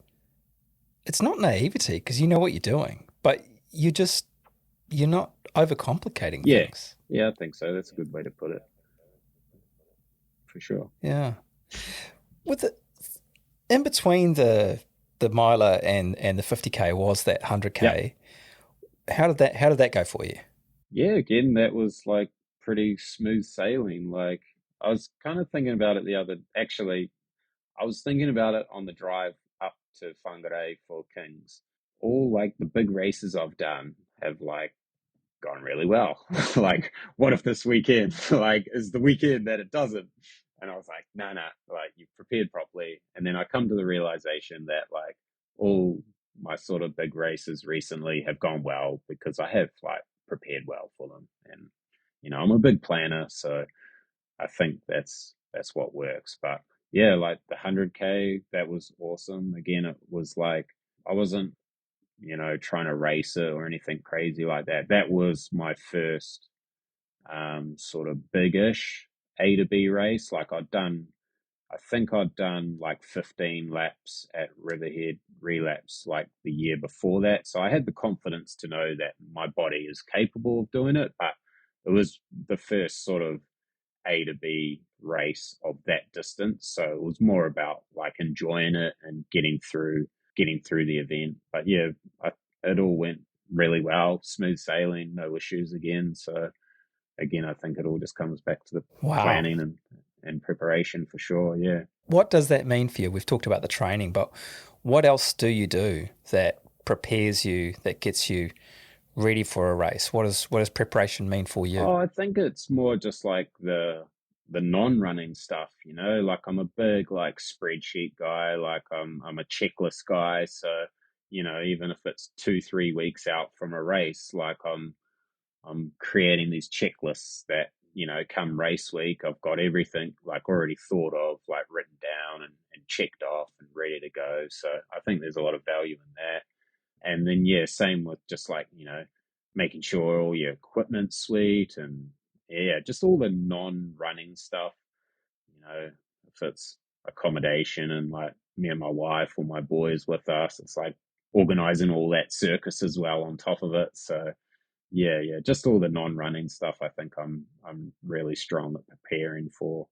It's not naivety because you know what you're doing, but you're not overcomplicating Yeah. things. Yeah, I think so. That's a good way to put it, for sure. Yeah. With the in between the miler and the 50K was that Yeah. 100K. How did that go for you? Yeah, again, that was like pretty smooth sailing. Like I was kind of thinking about it actually, I was thinking about it on the drive up to Whangarei for Kings. All like the big races I've done have like gone really well. Like, what if this weekend like is the weekend that it doesn't? And I was like, no, no, like you've prepared properly. And then I come to the realization that like all my sort of big races recently have gone well because I have like prepared well for them. And I'm a big planner, so I think that's what works. But yeah, like the 100K, that was awesome. Again, it was like I wasn't trying to race it or anything crazy like that. That was my first sort of big-ish A to B race. Like I think I'd done like 15 laps at Riverhead relapse like the year before that. So I had the confidence to know that my body is capable of doing it, but it was the first sort of A to B race of that distance. So it was more about like enjoying it and getting through the event. But yeah, it all went really well, smooth sailing, no issues again. So again, I think it all just comes back to the Wow. planning and preparation for sure. Yeah. What does that mean for you? We've talked about the training, but what else do you do that prepares you, that gets you ready for a race? What does preparation mean for you? Oh, I think it's more just like the non-running stuff, like I'm a big like spreadsheet guy, like I'm a checklist guy. So even if it's 2-3 weeks out from a race, like I'm creating these checklists that, come race week, I've got everything like already thought of, like written down and checked off and ready to go. So I think there's a lot of value in that. And then, yeah, same with just like, making sure all your equipment's sweet and yeah, just all the non-running stuff, if it's accommodation and like me and my wife or my boys with us, it's like organizing all that circus as well on top of it. So yeah, just all the non-running stuff. I think I'm really strong at preparing for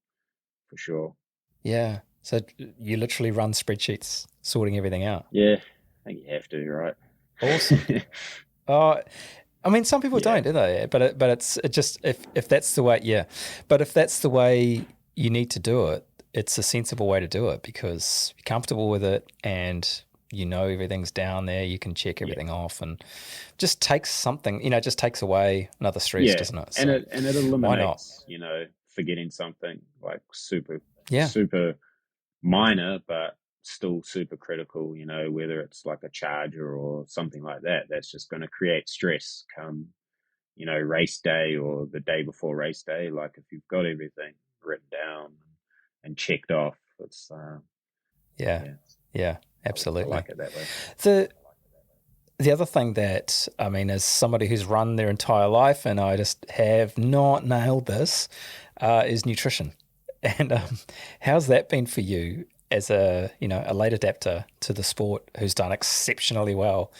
sure. Yeah. So you literally run spreadsheets, sorting everything out. Yeah, I think you have to, right? Awesome. Oh, I mean, some people Yeah. don't, do they? But it's just if that's the way, yeah. But if that's the way you need to do it, it's a sensible way to do it because you're comfortable with it and everything's down there. You can check everything off and just takes something, just takes away another stress, Yeah, doesn't it? So and it why not? eliminates, forgetting something like super Yeah. super minor, but still super critical, whether it's like a charger or something like that, that's just going to create stress come, race day or the day before race day. Like if you've got everything written down and checked off, it's, Yeah, absolutely. I like it that way. The other thing that, I mean, as somebody who's run their entire life and I just have not nailed this, is nutrition. And how's that been for you as a late adapter to the sport who's done exceptionally well?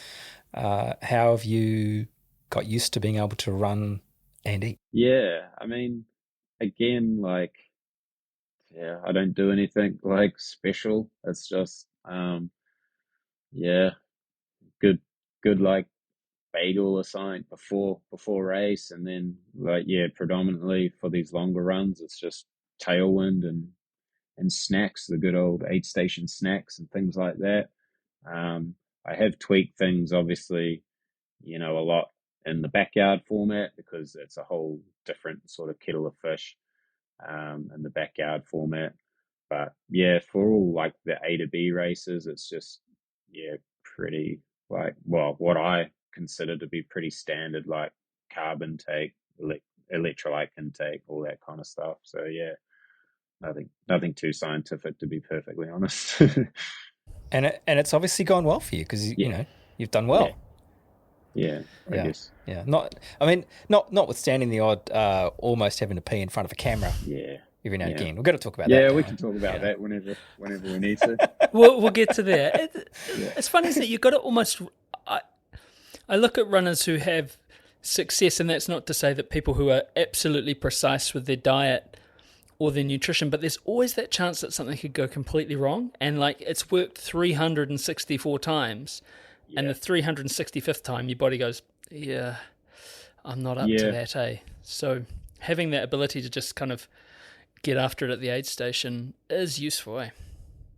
How have you got used to being able to run and eat? Yeah, I mean, again, like, yeah, I don't do anything like special. It's just, yeah, good, good like bagel or something before race, and then like yeah, predominantly for these longer runs, it's just tailwind and snacks, the good old aid station snacks and things like that. I have tweaked things, obviously, a lot in the backyard format because it's a whole different sort of kettle of fish in the backyard format. But yeah, for all like the A to B races, it's just yeah, pretty like what I consider to be pretty standard, like carb intake, electrolyte intake, all that kind of stuff. So yeah, nothing too scientific to be perfectly honest. And it's obviously gone well for you because Yeah, you've done well. yeah, I guess. Yeah. Notwithstanding the odd almost having to pee in front of a camera Yeah, every now and yeah. again. We've got to talk about Yeah, that. we now. can talk about that whenever we need to. We'll get to there. It's funny that you've got to almost. I look at runners who have success, and that's not to say that people who are absolutely precise with their diet or their nutrition, but there's always that chance that something could go completely wrong. And like it's worked 364 times, and the 365th time your body goes, yeah, I'm not up to that, eh? So having that ability to just kind of get after it at the aid station is useful, eh?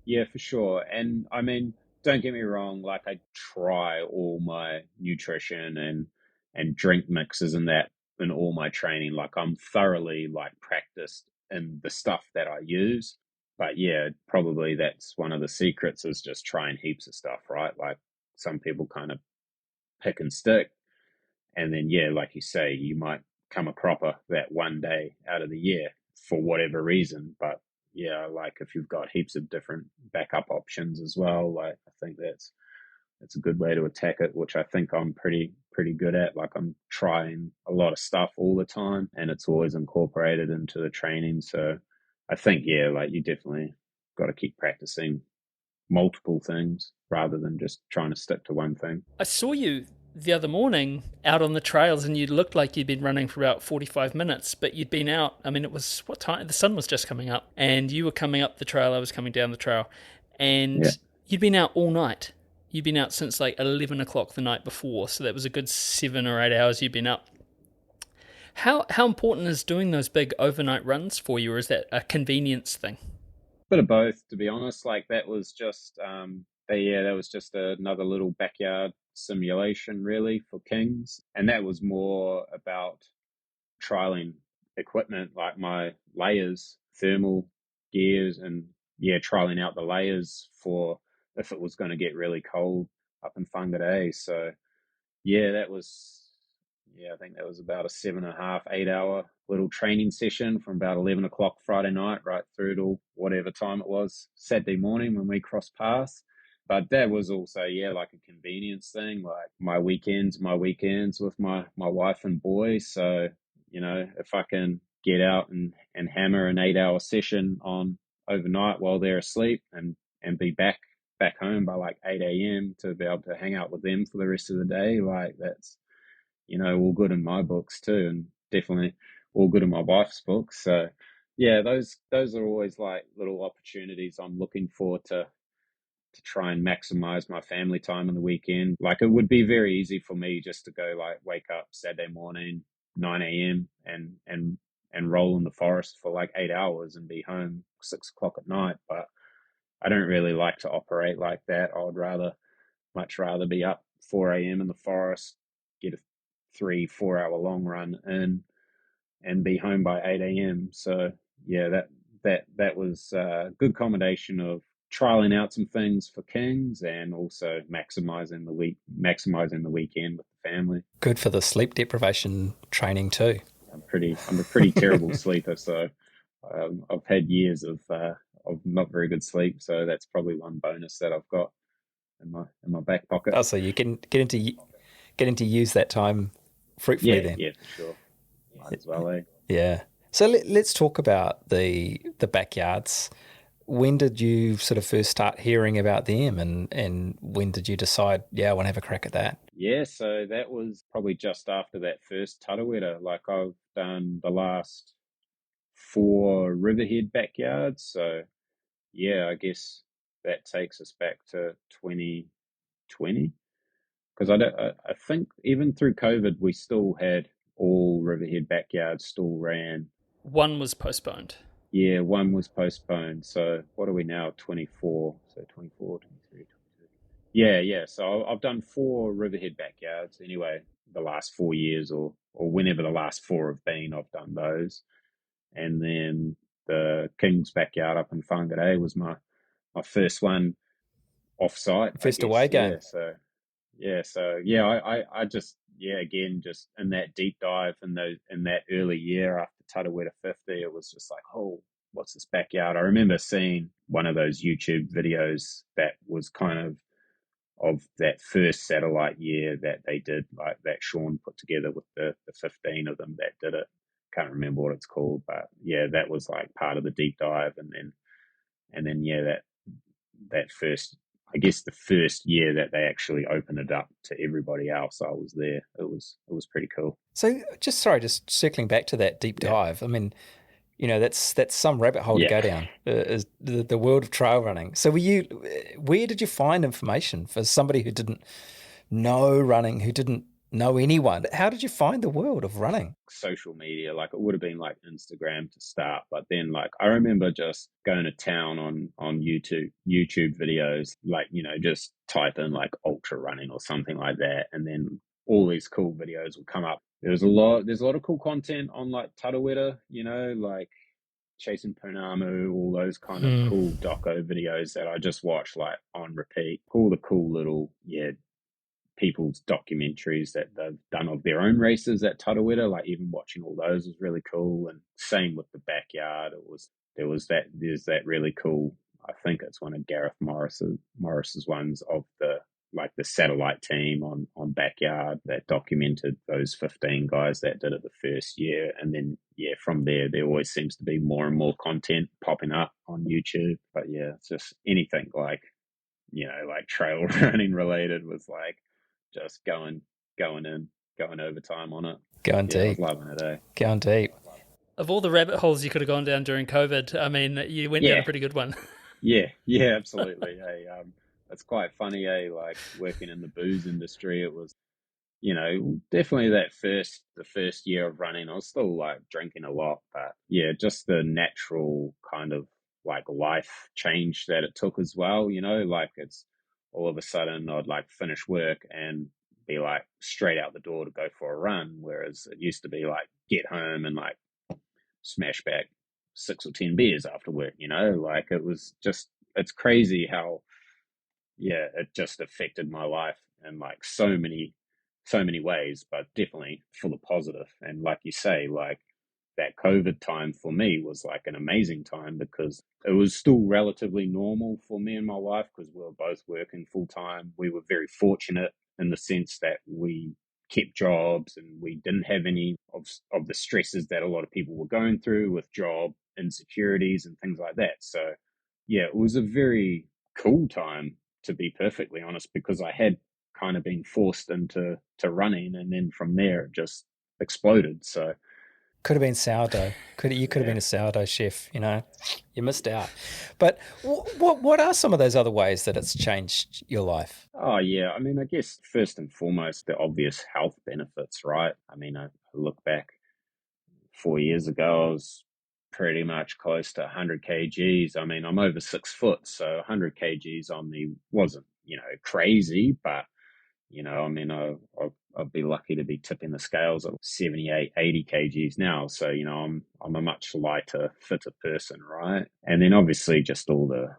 Yeah, for sure. And I mean, don't get me wrong, like I try all my nutrition and drink mixes and that in all my training. Like I'm thoroughly like practiced in the stuff that I use. But yeah, probably that's one of the secrets is just trying heaps of stuff, right? Like some people kind of pick and stick. And then yeah, like you say, you might come a cropper that one day out of the year for whatever reason. But yeah, like if you've got heaps of different backup options as well, like I think that's a good way to attack it, which I think I'm pretty good at. Like I'm trying a lot of stuff all the time and it's always incorporated into the training. So I think yeah, like you definitely got to keep practicing multiple things rather than just trying to stick to one thing. I saw you the other morning out on the trails and you looked like you'd been running for about 45 minutes, but you'd been out, I mean, it was what time? The sun was just coming up and you were coming up the trail, I was coming down the trail, and you'd been out all night. You'd been out since like 11 o'clock the night before, so that was a good 7 or 8 hours you'd been up. How important is doing those big overnight runs for you, or is that a convenience thing? Bit of both, to be honest. Like that was just that was just another little backyard simulation really for Kings, and that was more about trialing equipment like my layers, thermal gears, and yeah, trialing out the layers for if it was going to get really cold. up in Whangarei. So yeah, I think that was about a 7.5, 8 hour little training session from about 11 o'clock Friday night right through to whatever time it was Saturday morning when we crossed paths. But that was also, yeah, like a convenience thing. Like my weekends with my wife and boy. So, if I can get out and hammer an 8 hour session on overnight while they're asleep and be back home by like 8 a.m. to be able to hang out with them for the rest of the day, like that's, all good in my books too, and definitely all good in my wife's books. So yeah, those are always like little opportunities I'm looking for to try and maximize my family time on the weekend. Like it would be very easy for me just to go like wake up Saturday morning, 9 a.m. and roll in the forest for like 8 hours and be home 6 o'clock at night. But I don't really like to operate like that. I would much rather be up 4 a.m. in the forest, get a 3-4 hour long run and be home by 8 a.m. So yeah, that was a good combination of trialing out some things for Kings and also maximizing the weekend with the family. Good for the sleep deprivation training too. I'm a pretty terrible sleeper, so I've had years of not very good sleep, so that's probably one bonus that I've got in my back pocket. Oh, so you can get into use that time fruitfully then. Yeah, for sure. Might as well, eh? Yeah. So let's talk about the backyards. When did you sort of first start hearing about them, and when did you decide, I want to have a crack at that? Yeah, so that was probably just after that first Tarawera. Like I've done the last 4 Riverhead backyards. So yeah, I guess that takes us back to 2020. Because I think even through COVID, we still had all Riverhead backyards still ran. One was postponed. Yeah, one was postponed. So what are we now? 24. So 24, 23, 22. Yeah. So I've done 4 Riverhead backyards anyway. The last 4 years, or whenever the last 4 have been, I've done those. And then the King's backyard up in Whangarei was my first one off-site, I First guess. away game. I just again, just in that deep dive in that early year after Tarawera 50, it was just like, oh, what's this backyard? I remember seeing one of those YouTube videos that was kind of that first satellite year that they did, like that Sean put together with the 15 of them that did it. Can't remember what it's called, but yeah, that was like part of the deep dive. And then that first, I guess the first year that they actually opened it up to everybody else, I was there. It was pretty cool. So just circling back to that deep dive. I mean, that's some rabbit hole to go down, is the world of trail running. So where did you find information for somebody who didn't know running, who didn't know anyone? How did you find the world of running? Social media, like it would have been like Instagram to start, but then like I remember just going to town on YouTube videos, like, just type in like ultra running or something like that, and then all these cool videos will come up. There's a lot of cool content on like Tarawera, like Chasing Pounamu, all those kind of cool doco videos that I just watch like on repeat. All the cool little people's documentaries that they've done of their own races at Tarawera, like even watching all those was really cool. And same with the backyard. There's that really cool, I think it's one of Gareth Morris's ones of the satellite team on backyard that documented those 15 guys that did it the first year. And then from there always seems to be more and more content popping up on YouTube. But yeah, it's just anything like like trail running related was like just going overtime on it. Going deep. I was loving it, eh? Going deep. Of all the rabbit holes you could have gone down during COVID, I mean, you went down a pretty good one. Yeah, absolutely. Hey, it's quite funny, like working in the booze industry, it was, definitely the first year of running, I was still like drinking a lot, but yeah, just the natural kind of like life change that it took as well, like it's all of a sudden I'd like finish work and be like straight out the door to go for a run, whereas it used to be like get home and like smash back 6 or 10 beers after work, like it was just, it's crazy how yeah, it just affected my life in like so many ways, but definitely full of positive. And like you say, like that COVID time for me was like an amazing time because it was still relatively normal for me and my wife because we were both working full time. We were very fortunate in the sense that we kept jobs and we didn't have any of the stresses that a lot of people were going through with job insecurities and things like that. So yeah, it was a very cool time, to be perfectly honest, because I had kind of been forced into running, and then from there it just exploded. So Could have been sourdough. You could have yeah. been a sourdough chef. You know, you missed out. But what are some of those other ways that it's changed your life? Oh yeah, I mean, I guess first and foremost the obvious health benefits, right? I mean, I look back 4 years ago, I was pretty much close to 100 kgs. I mean, I'm over 6 foot, so 100 kgs on me wasn't, crazy, but I mean, I'd be lucky to be tipping the scales at 78, 80 kgs now. So, I'm a much lighter, fitter person, right? And then obviously just all the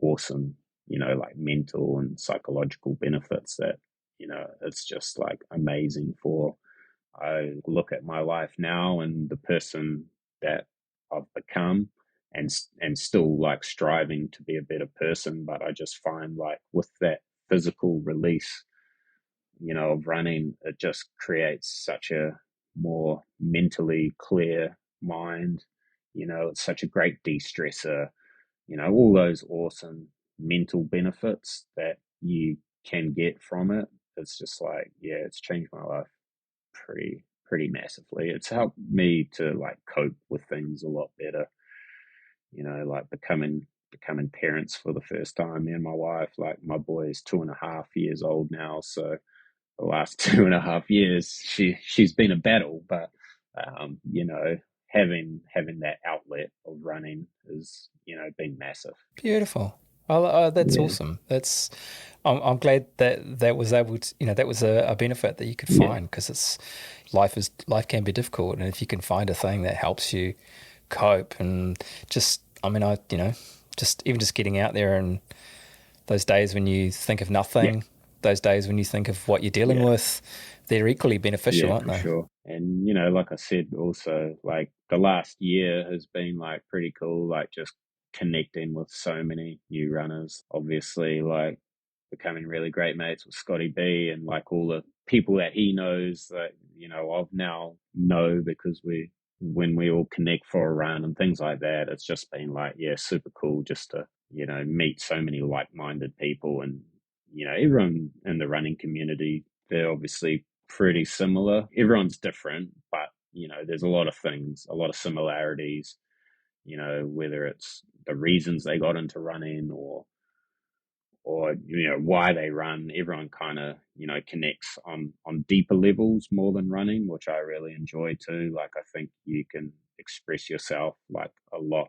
awesome, like mental and psychological benefits that, it's just like amazing for. I look at my life now and the person that I've become and still like striving to be a better person. But I just find like with that physical release, of running, it just creates such a more mentally clear mind. It's such a great de-stressor, all those awesome mental benefits that you can get from it. It's just like, yeah, it's changed my life pretty massively. It's helped me to like cope with things a lot better, like becoming parents for the first time. Me and my wife, like my boy is 2.5 years old now, so the last 2.5 years she's been a battle, but having that outlet of running has been massive. Beautiful. Oh, that's Yeah, awesome. I'm glad that was able to, that was a benefit that you could yeah, find because life can be difficult, and if you can find a thing that helps you cope and just, I mean, just getting out there and those days when you think of yeah, nothing, those days when you think of what you're dealing yeah, with, they're equally beneficial, yeah, aren't for they? sure. And like I said, also like the last year has been like pretty cool, like just connecting with so many new runners. Obviously, like becoming really great mates with Scotty B and like all the people that he knows that I've now know because when we all connect for a run and things like that, it's just been like, yeah, super cool just to meet so many like-minded people. And everyone in the running community, they're obviously pretty similar. Everyone's different, but there's a lot of things, a lot of similarities, whether it's the reasons they got into running or why they run. Everyone kind of connects on deeper levels more than running, which I really enjoy too. Like I think you can express yourself like a lot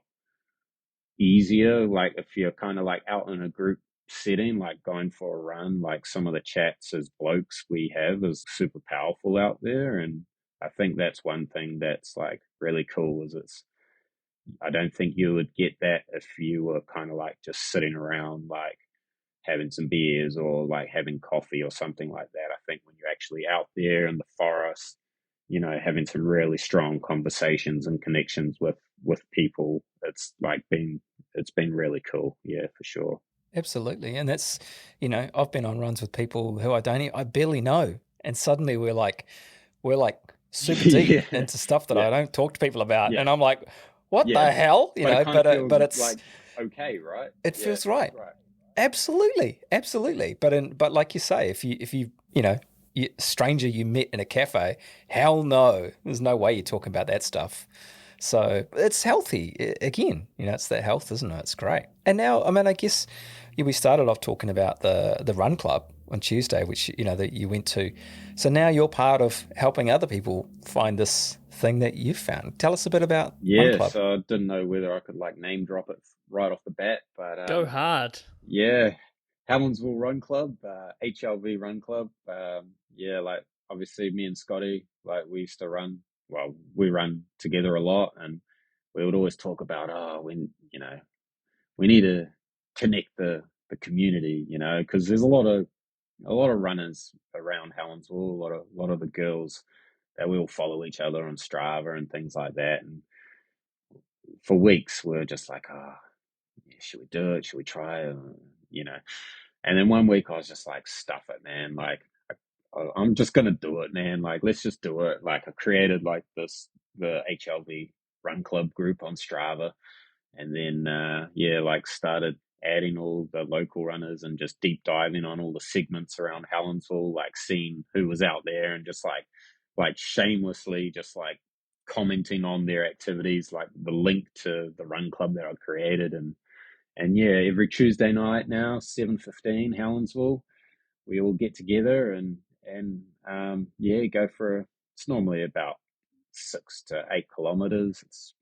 easier, like if you're kind of like out in a group setting, like going for a run. Like some of the chats as blokes we have is super powerful out there. And I think that's one thing that's like really cool is I don't think you would get that if you were kind of like just sitting around like having some beers or like having coffee or something like that. I think when you're actually out there in the forest, having some really strong conversations and connections with people, it's been really cool. Yeah, for sure. Absolutely. And that's, I've been on runs with people who I barely know. And suddenly we're like super deep Yeah, into stuff that yeah, I don't talk to people about. yeah, And I'm like, what yeah. the hell? But it kind of feels But like okay, right? it Yeah, feels right. right. Absolutely. Absolutely. But like you say, if you, stranger you met in a cafe, hell no, there's no way you're talking about that stuff. So it's healthy. Again, it's that health, isn't it? It's great. And now, I mean, I guess we started off talking about the run club on Tuesday, which, that you went to. So now you're part of helping other people find this thing that you've found. Tell us a bit about Run Yeah, Club. so I didn't know whether I could like name drop it right off the bat, but Go hard. yeah, Helensville Run Club, HLV Run Club. Yeah, like obviously me and Scotty, like we used to run. Well, we run together a lot, and we would always talk about, oh, when we need to connect the community, you know, because there's a lot of runners around Helensville, a lot of the girls that we all follow each other on Strava and things like that. And for weeks we're just like, yeah, should we do it? Should we try it? You know. And then one week I was just like, stuff it, man. Like I'm just gonna do it, man. Like let's just do it. Like I created like the HLV Run Club group on Strava, and then yeah, like started adding all the local runners and just deep diving on all the segments around Helensville, like seeing who was out there and just like shamelessly just like commenting on their activities, like the link to the run club that I created. And yeah, every Tuesday night now, 7:15 Helensville, we all get together and yeah, go for it's normally about 6 to 8 kilometers. It's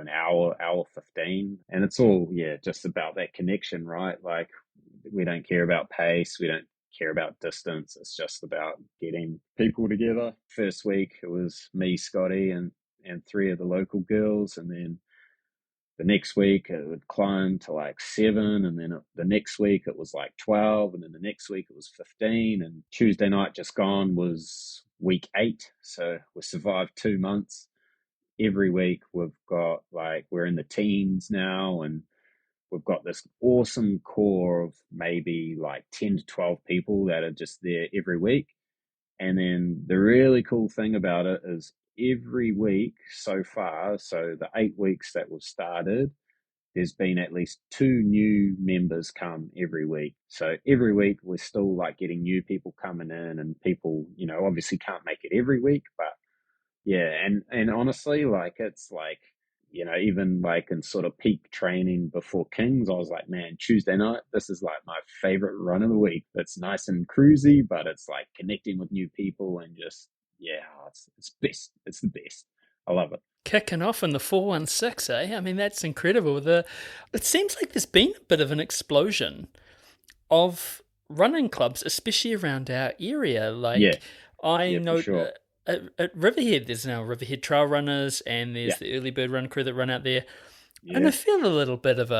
an hour 15, and it's all just about that connection, right? Like we don't care about pace, we don't care about distance. It's just about getting people together. First week it was me, Scotty, and three of the local girls, and then the next week it would climb to like 7, and then the next week it was like 12, and then the next week it was 15. And Tuesday night just gone was week 8, so we survived 2 months. Every week we're in the teens now, and we've got this awesome core of maybe like 10 to 12 people that are just there every week. And then the really cool thing about it is every week so far, so the 8 weeks that we've started, there's been at least 2 new members come every week. So every week we're still like getting new people coming in, and people, obviously can't make it every week, but yeah. And honestly, like it's like, even like in sort of peak training before Kings, I was like, man, Tuesday night, this is like my favorite run of the week. That's nice and cruisy, but it's like connecting with new people and just, yeah, it's best. It's the best. I love it. Kicking off in the 416, eh? I mean, that's incredible. It seems like there's been a bit of an explosion of running clubs, especially around our area. Like, Yeah. I Yeah, know for sure. at Riverhead, there's now Riverhead Trail Runners, and there's Yeah. the Early Bird Run crew that run out there. And Yeah. I feel a little bit of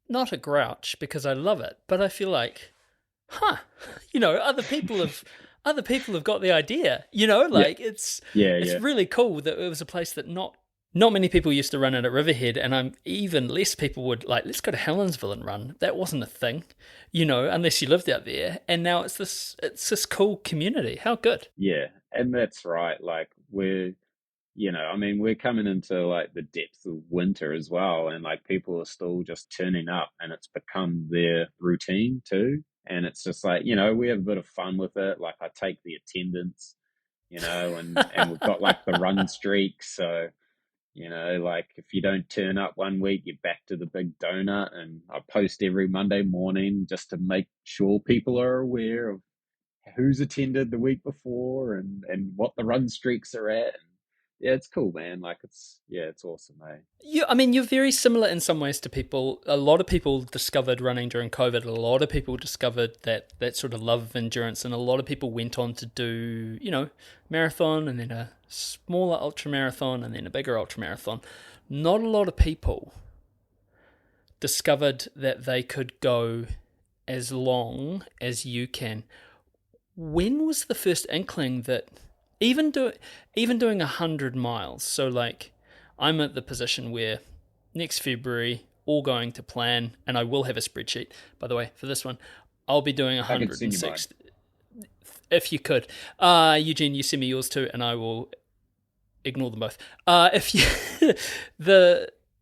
not a grouch because I love it, but I feel like, other people have got the idea, like it's Yeah. really cool that it was a place that not many people used to run it at Riverhead, and even less people would like, let's go to Helensville and run. That wasn't a thing, unless you lived out there. And now it's this cool community. How good. Yeah. And that's right. Like we're coming into like the depths of winter as well, and like people are still just turning up, and it's become their routine too. And it's just like, we have a bit of fun with it. Like I take the attendance, and we've got like the run streak. So, like if you don't turn up one week, you're back to the big donut. And I post every Monday morning just to make sure people are aware of who's attended the week before and what the run streaks are at. And yeah, it's cool, man. Like it's awesome, eh? You're very similar in some ways to people. A lot of people discovered running during COVID. A lot of people discovered that sort of love of endurance, and a lot of people went on to do, marathon, and then a smaller ultra marathon, and then a bigger ultra marathon. Not a lot of people discovered that they could go as long as you can. When was the first inkling that even doing 100 miles, so like I'm at the position where next February, all going to plan, and I will have a spreadsheet, by the way, for this one. I'll be doing 106. If you could. Eugene, you send me yours too, and I will ignore them both. If you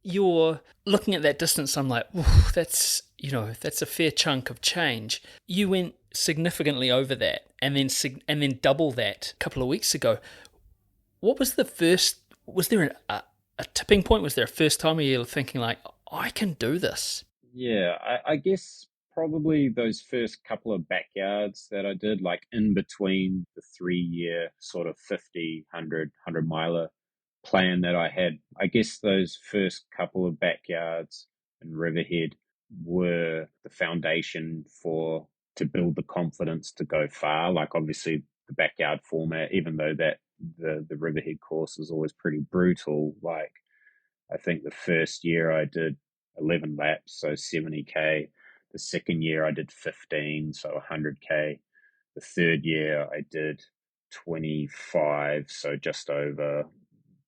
you're looking at that distance, I'm like, that's a fair chunk of change. You went significantly over that, and then double that a couple of weeks ago. What was the first? Was there a tipping point? Was there a first time where you were thinking like, I can do this? Yeah, I guess probably those first couple of backyards that I did, like in between the 3-year sort of 50, 100 miler plan that I had. I guess those first couple of backyards in Riverhead were the foundation to build the confidence to go far. Like obviously the backyard format, even though that the Riverhead course is always pretty brutal, like I think the first year I did 11 laps, so 70k. The second year I did 15, so 100K. The third year I did 25, so just over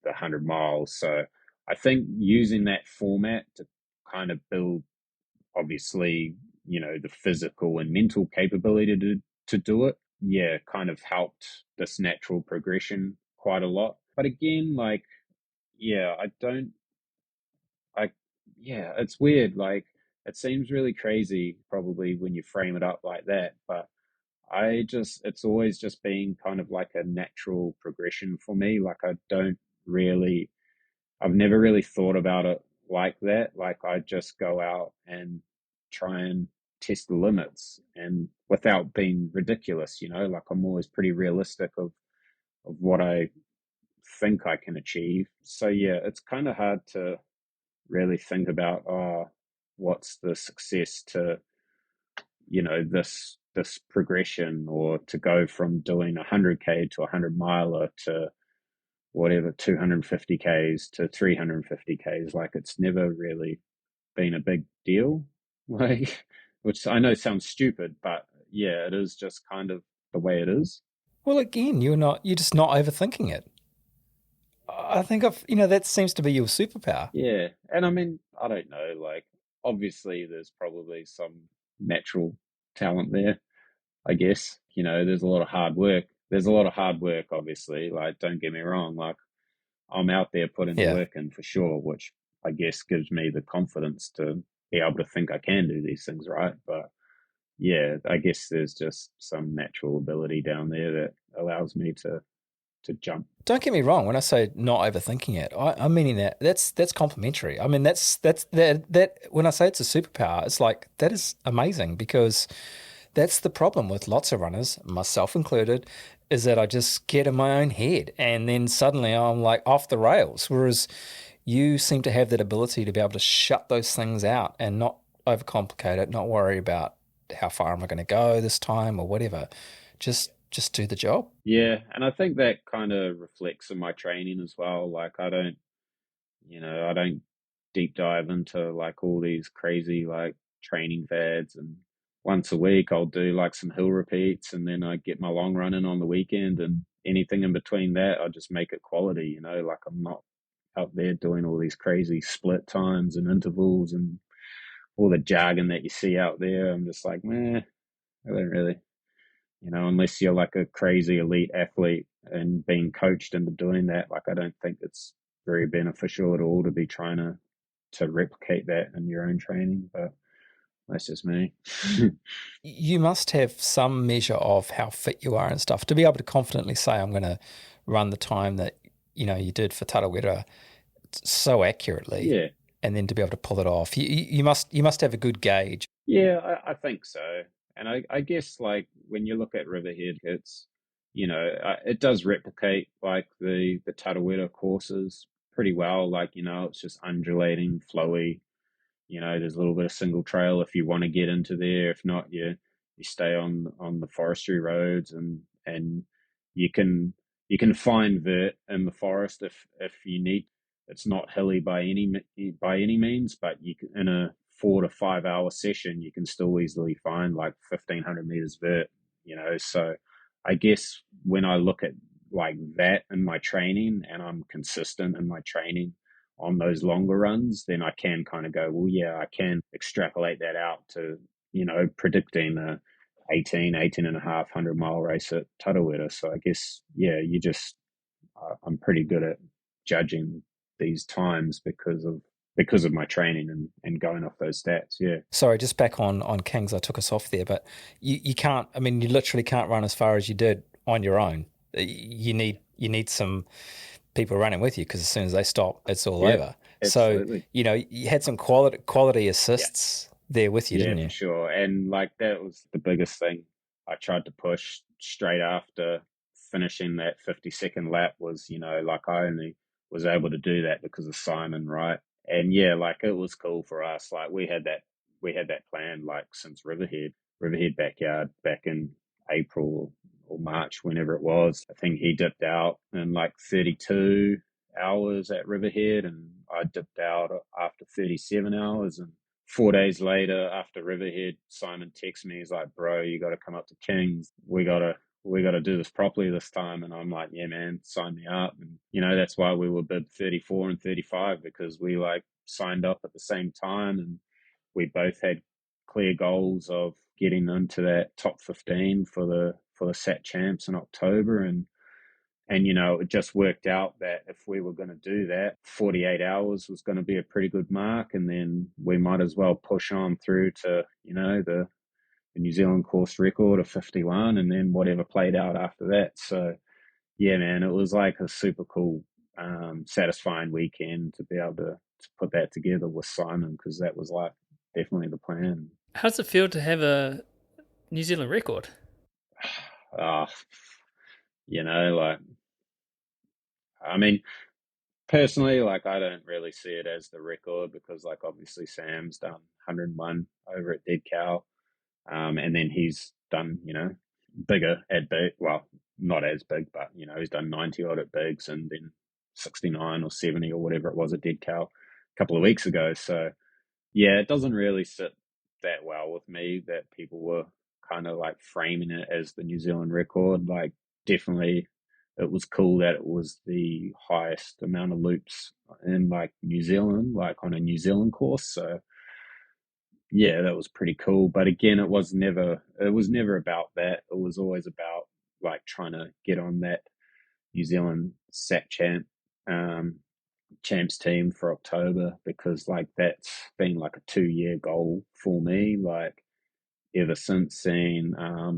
the 100 miles. So I think using that format to kind of build, obviously, the physical and mental capability to do it, yeah, kind of helped this natural progression quite a lot. But again, like, yeah, I, yeah, it's weird. Like, it seems really crazy probably when you frame it up like that, but it's always just been kind of like a natural progression for me. Like, I've never really thought about it like that. Like, I just go out and try and test the limits and without being ridiculous, like I'm always pretty realistic of what I think I can achieve. So yeah, it's kind of hard to really think about, what's the success to, this progression, or to go from doing 100K to 100 miler to whatever 250Ks to 350Ks. Like, it's never really been a big deal, like, which I know sounds stupid, but yeah, it is just kind of the way it is. Well, again, you're just not overthinking it. I think that seems to be your superpower. Yeah, and I mean, I don't know, like, obviously there's probably some natural talent there, I guess. There's a lot of hard work. There's a lot of hard work, obviously. Like, don't get me wrong. Like, I'm out there putting the Yeah. work in for sure, which I guess gives me the confidence to be able to think I can do these things, right? But yeah, I guess there's just some natural ability down there that allows me to jump. Don't get me wrong. When I say not overthinking it, I'm meaning that's complimentary. I mean, that when I say it's a superpower, it's like that is amazing, because that's the problem with lots of runners, myself included, is that I just get in my own head and then suddenly I'm like off the rails. Whereas you seem to have that ability to be able to shut those things out and not overcomplicate it, not worry about how far am I going to go this time or whatever. Just do the job. Yeah, and I think that kind of reflects in my training as well. Like, I don't deep dive into like all these crazy like training fads, and once a week I'll do like some hill repeats, and then I get my long run in on the weekend, and anything in between that I just make it quality, like I'm not out there doing all these crazy split times and intervals and all the jargon that you see out there. I'm just like, meh, I don't really, unless you're like a crazy elite athlete and being coached into doing that. Like, I don't think it's very beneficial at all to be trying to replicate that in your own training, but that's just me. You must have some measure of how fit you are and stuff to be able to confidently say, I'm going to run the time that, you did for Tarawera so accurately, Yeah. and then to be able to pull it off. You must have a good gauge. Yeah, I think so. And I guess like when you look at Riverhead, it's, it does replicate like the Tarawera courses pretty well. Like, it's just undulating, flowy. There's a little bit of single trail if you want to get into there. If not, you stay on the forestry roads, and you can find vert in the forest if you need. It's not hilly by any means, but you can, in a 4 to 5 hour session, you can still easily find like 1,500 meters vert. So I guess when I look at like that in my training, and I'm consistent in my training on those longer runs, then I can kind of go, well, yeah, I can extrapolate that out to, predicting a 18 and a half 100-mile race at Tarawera. So I guess, yeah, I'm pretty good at judging these times because of my training and going off those stats. Yeah. Sorry, just back on Kings, I took us off there, but you can't, I mean, you literally can't run as far as you did on your own. You need some people running with you, because as soon as they stop, it's all over. Absolutely. So, you had some quality assists there with you, didn't you? For sure. And like, that was the biggest thing I tried to push straight after finishing that 50-second lap was, like, I only was able to do that because of Simon, right? And yeah, like, it was cool for us. Like, we had that plan like since Riverhead backyard back in April or March, whenever it was. I think he dipped out in like 32 hours at Riverhead, and I dipped out after 37 hours. And 4 days later, after Riverhead, Simon texts me. He's like, "Bro, you got to come up to Kings. We gotta do this properly this time." And I'm like, "Yeah, man, sign me up." And that's why we were bid 34 and 35, because we like signed up at the same time, and we both had clear goals of getting into that top 15 for the Sat Champs in October. And it just worked out that if we were going to do that, 48 hours was going to be a pretty good mark, and then we might as well push on through to the New Zealand course record of 51, and then whatever played out after that. So yeah, man, it was like a super cool, satisfying weekend to be able to put that together with Simon, because that was like definitely the plan. How does it feel to have a New Zealand record? uh, like, I mean, personally, like, I don't really see it as the record, because like obviously Sam's done 101 over at Dead Cow, and then he's done bigger at big, well, not as big, but he's done 90 odd at bigs, and then 69 or 70 or whatever it was at Dead Cow a couple of weeks ago. So yeah, it doesn't really sit that well with me that people were kind of like framing it as the New Zealand record. Like, definitely it was cool that it was the highest amount of loops in like New Zealand, like on a New Zealand course. So yeah, that was pretty cool. But again, it was never about that. It was always about like trying to get on that New Zealand Sat Champs team for October, because like that's been like a 2-year goal for me, like ever since seeing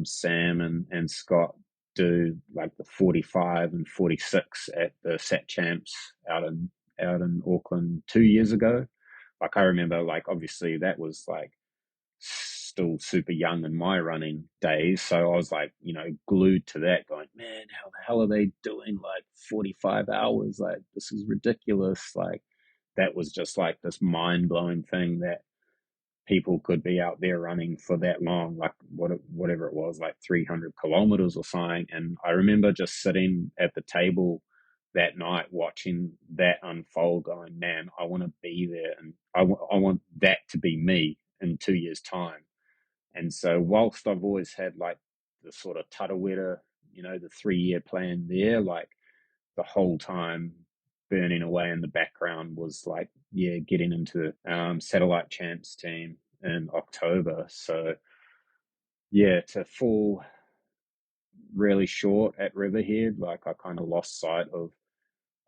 Sam and Scott do like the 45 and 46 at the Sat Champs out in Auckland 2 years ago. Like, I remember, like, obviously that was like still super young in my running days, so I was like, glued to that, going, man, how the hell are they doing like 45 hours? Like, this is ridiculous. Like, that was just like this mind-blowing thing, that people could be out there running for that long, like whatever it was, like 300 kilometers or something. And I remember just sitting at the table that night watching that unfold, going, man, I want to be there, and I want that to be me in 2 years' time. And so whilst I've always had like the sort of Tarawera, the 3-year plan there, like the whole time burning away in the background was like, yeah, getting into Satellite Champs team in October. So yeah, to fall really short at Riverhead, like I kind of lost sight of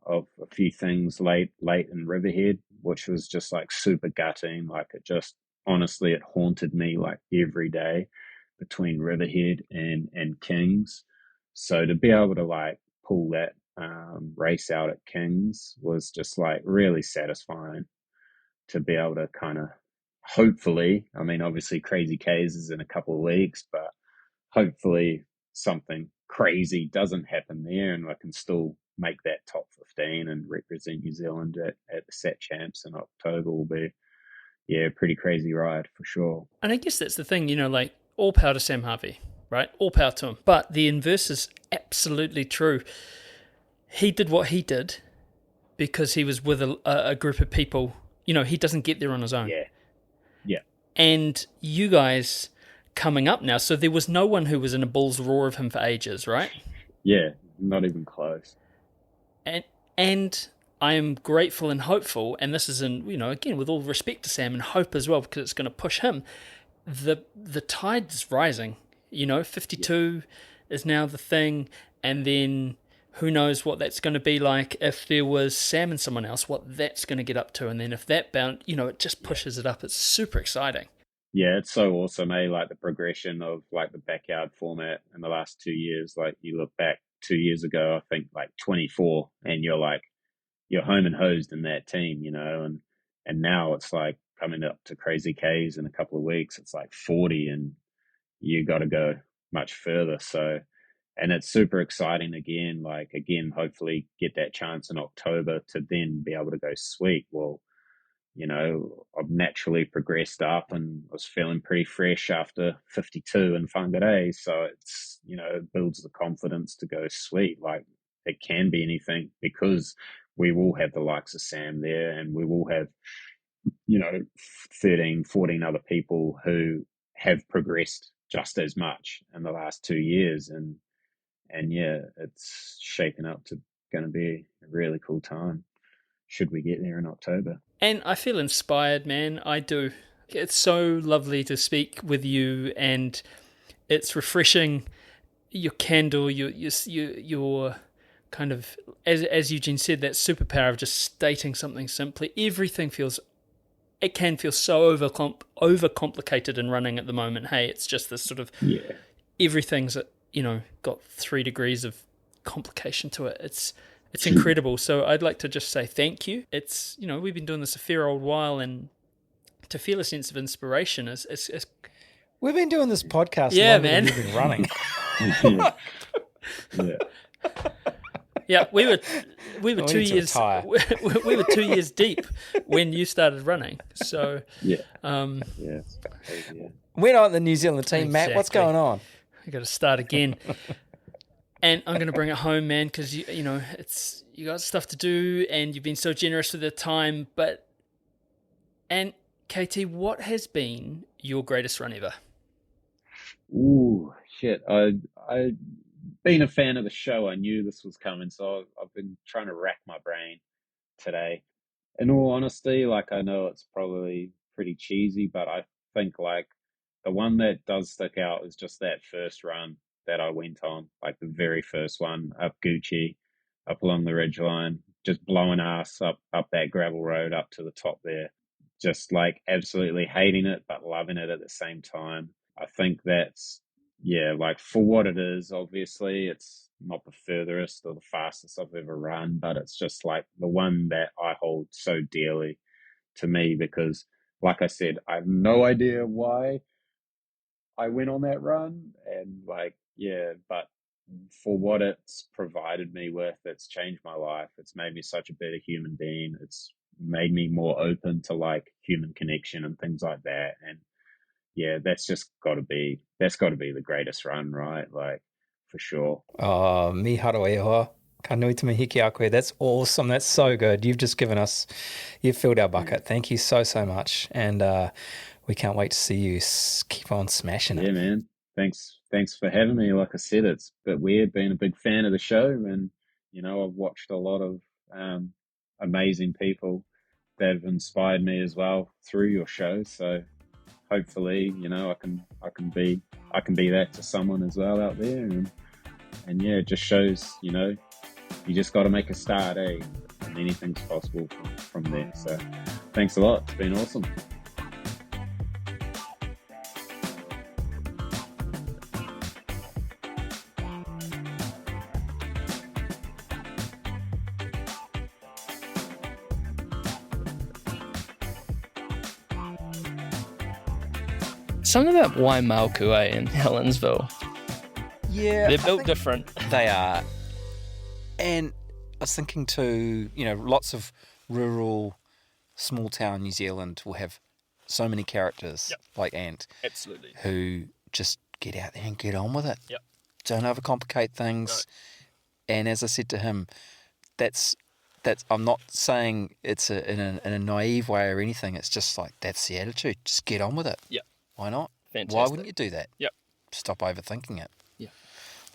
a few things late in Riverhead, which was just like super gutting. Like, it just, honestly, it haunted me like every day between Riverhead and Kings. So to be able to like pull that race out at Kings was just like really satisfying, to be able to kind of, hopefully, I mean, obviously Crazy K's is in a couple of weeks, but hopefully something crazy doesn't happen there, and I can still make that top 15 and represent New Zealand at the Sat Champs in October. Will be, yeah, a pretty crazy ride for sure. And I guess that's the thing, like, all power to Sam Harvey, right? All power to him. But the inverse is absolutely true. He did what he did because he was with a group of people. He doesn't get there on his own. Yeah. Yeah. And you guys coming up now, so there was no one who was in a bull's roar of him for ages, right? Yeah, not even close. And I am grateful and hopeful, and this is again, with all respect to Sam, and hope as well, because it's going to push him. The tide's rising. 52 is now the thing, and then who knows what that's going to be like if there was Sam and someone else, what that's going to get up to, and then if that bound, it just pushes it up. It's super exciting. Yeah, it's so awesome, eh? Like the progression of like the backyard format in the last 2 years. Like, you look back 2 years ago, I think like 24, and you're home and hosed in that team, and now it's like coming up to Crazy K's in a couple of weeks. It's like 40, and you got to go much further. So, and it's super exciting again. Like, again, hopefully get that chance in October to then be able to go, sweet. Well, I've naturally progressed up and was feeling pretty fresh after 52 in Whangarei. So it's, it builds the confidence to go, sweet. Like, it can be anything, because we will have the likes of Sam there, and we will have, 13, 14 other people who have progressed just as much in the last 2 years. And yeah, it's shaping up to going to be a really cool time should we get there in October. And I feel inspired, man. I do. It's so lovely to speak with you, and it's refreshing. Your candor, your kind of, as Eugene said, that superpower of just stating something simply. Everything it can feel so overcomplicated in running at the moment. Hey, it's just this sort of, everything's, got 3 degrees of complication to it. It's incredible. So I'd like to just say thank you. It's, we've been doing this a fair old while, and to feel a sense of inspiration is We've been doing this podcast Yeah, longer man. than you've been running. Yeah, we were 2 need to years retire. we were 2 years deep when you started running. So It's crazy, yeah. We're not in the New Zealand team, Matt. What's Exactly. going on? I got to start again. And I'm going to bring it home, man, because it's you got stuff to do, and you've been so generous with the time. And KT, what has been your greatest run ever? Ooh, shit. I been a fan of the show. I knew this was coming, so I've been trying to rack my brain today. In all honesty, I know it's probably pretty cheesy, but I think the one that does stick out is just that first run that I went on, the very first one up Gucci, up along the ridgeline, just blowing ass up that gravel road up to the top there. Just absolutely hating it, but loving it at the same time. I think that's, for what it is, obviously, it's not the furthest or the fastest I've ever run, but it's just the one that I hold so dearly to me because, like I said, I have no idea why I went on that run. And but for what it's provided me with, it's changed my life. It's made me such a better human being. It's made me more open to human connection and things like that. And that's got to be the greatest run, right? For sure. Oh, mi haro e hoa. Ka nui te hiki a koe. That's awesome. That's so good. You've filled our bucket. Thank you so, so much. And we can't wait to see you keep on smashing it. Yeah, man. Thanks for having me. Like I said, it's a bit weird being a big fan of the show, and I've watched a lot of amazing people that have inspired me as well through your show. So hopefully, I can be that to someone as well out there, and it just shows, you just got to make a start, and anything's possible from there. So thanks a lot. It's been awesome. Something about Waimaukua in Helensville. Yeah. They're built different. They are. And I was thinking too, lots of rural, small town New Zealand will have so many characters like Ant. Absolutely. Who just get out there and get on with it. Yep. Don't overcomplicate things. No. And as I said to him, that's I'm not saying it's in a naive way or anything. It's just that's the attitude. Just get on with it. Yeah. Why not? Fantastic. Why wouldn't you do that? Yep. Stop overthinking it. Yeah.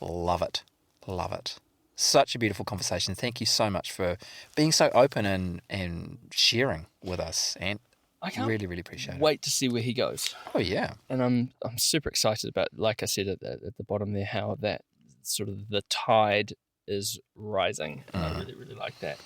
Love it. Love it. Such a beautiful conversation. Thank you so much for being so open and sharing with us. And I can't really, really appreciate it. Wait to see where he goes. Oh, yeah. And I'm super excited about, like I said at the bottom there, how that sort of the tide is rising. And I really, really like that.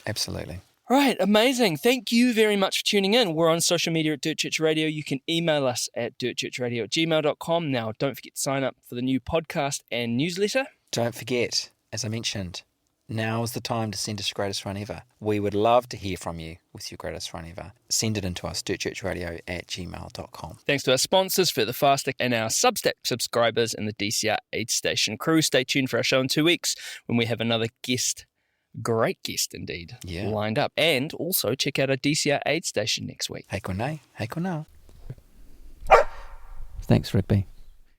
Absolutely. Right, amazing. Thank you very much for tuning in. We're on social media at Dirt Church Radio. You can email us at dirtchurchradio@gmail.com. Now, don't forget to sign up for the new podcast and newsletter. Don't forget, as I mentioned, now is the time to send us your greatest run ever. We would love to hear from you with your greatest run ever. Send it in to us, dirtchurchradio@gmail.com. Thanks to our sponsors, Further Faster, and our Substack subscribers and the DCR Aid Station crew. Stay tuned for our show in 2 weeks when we have another great guest indeed, lined up. And also check out our DCR Aid Station next week. Hei konei. Thanks, Rigby.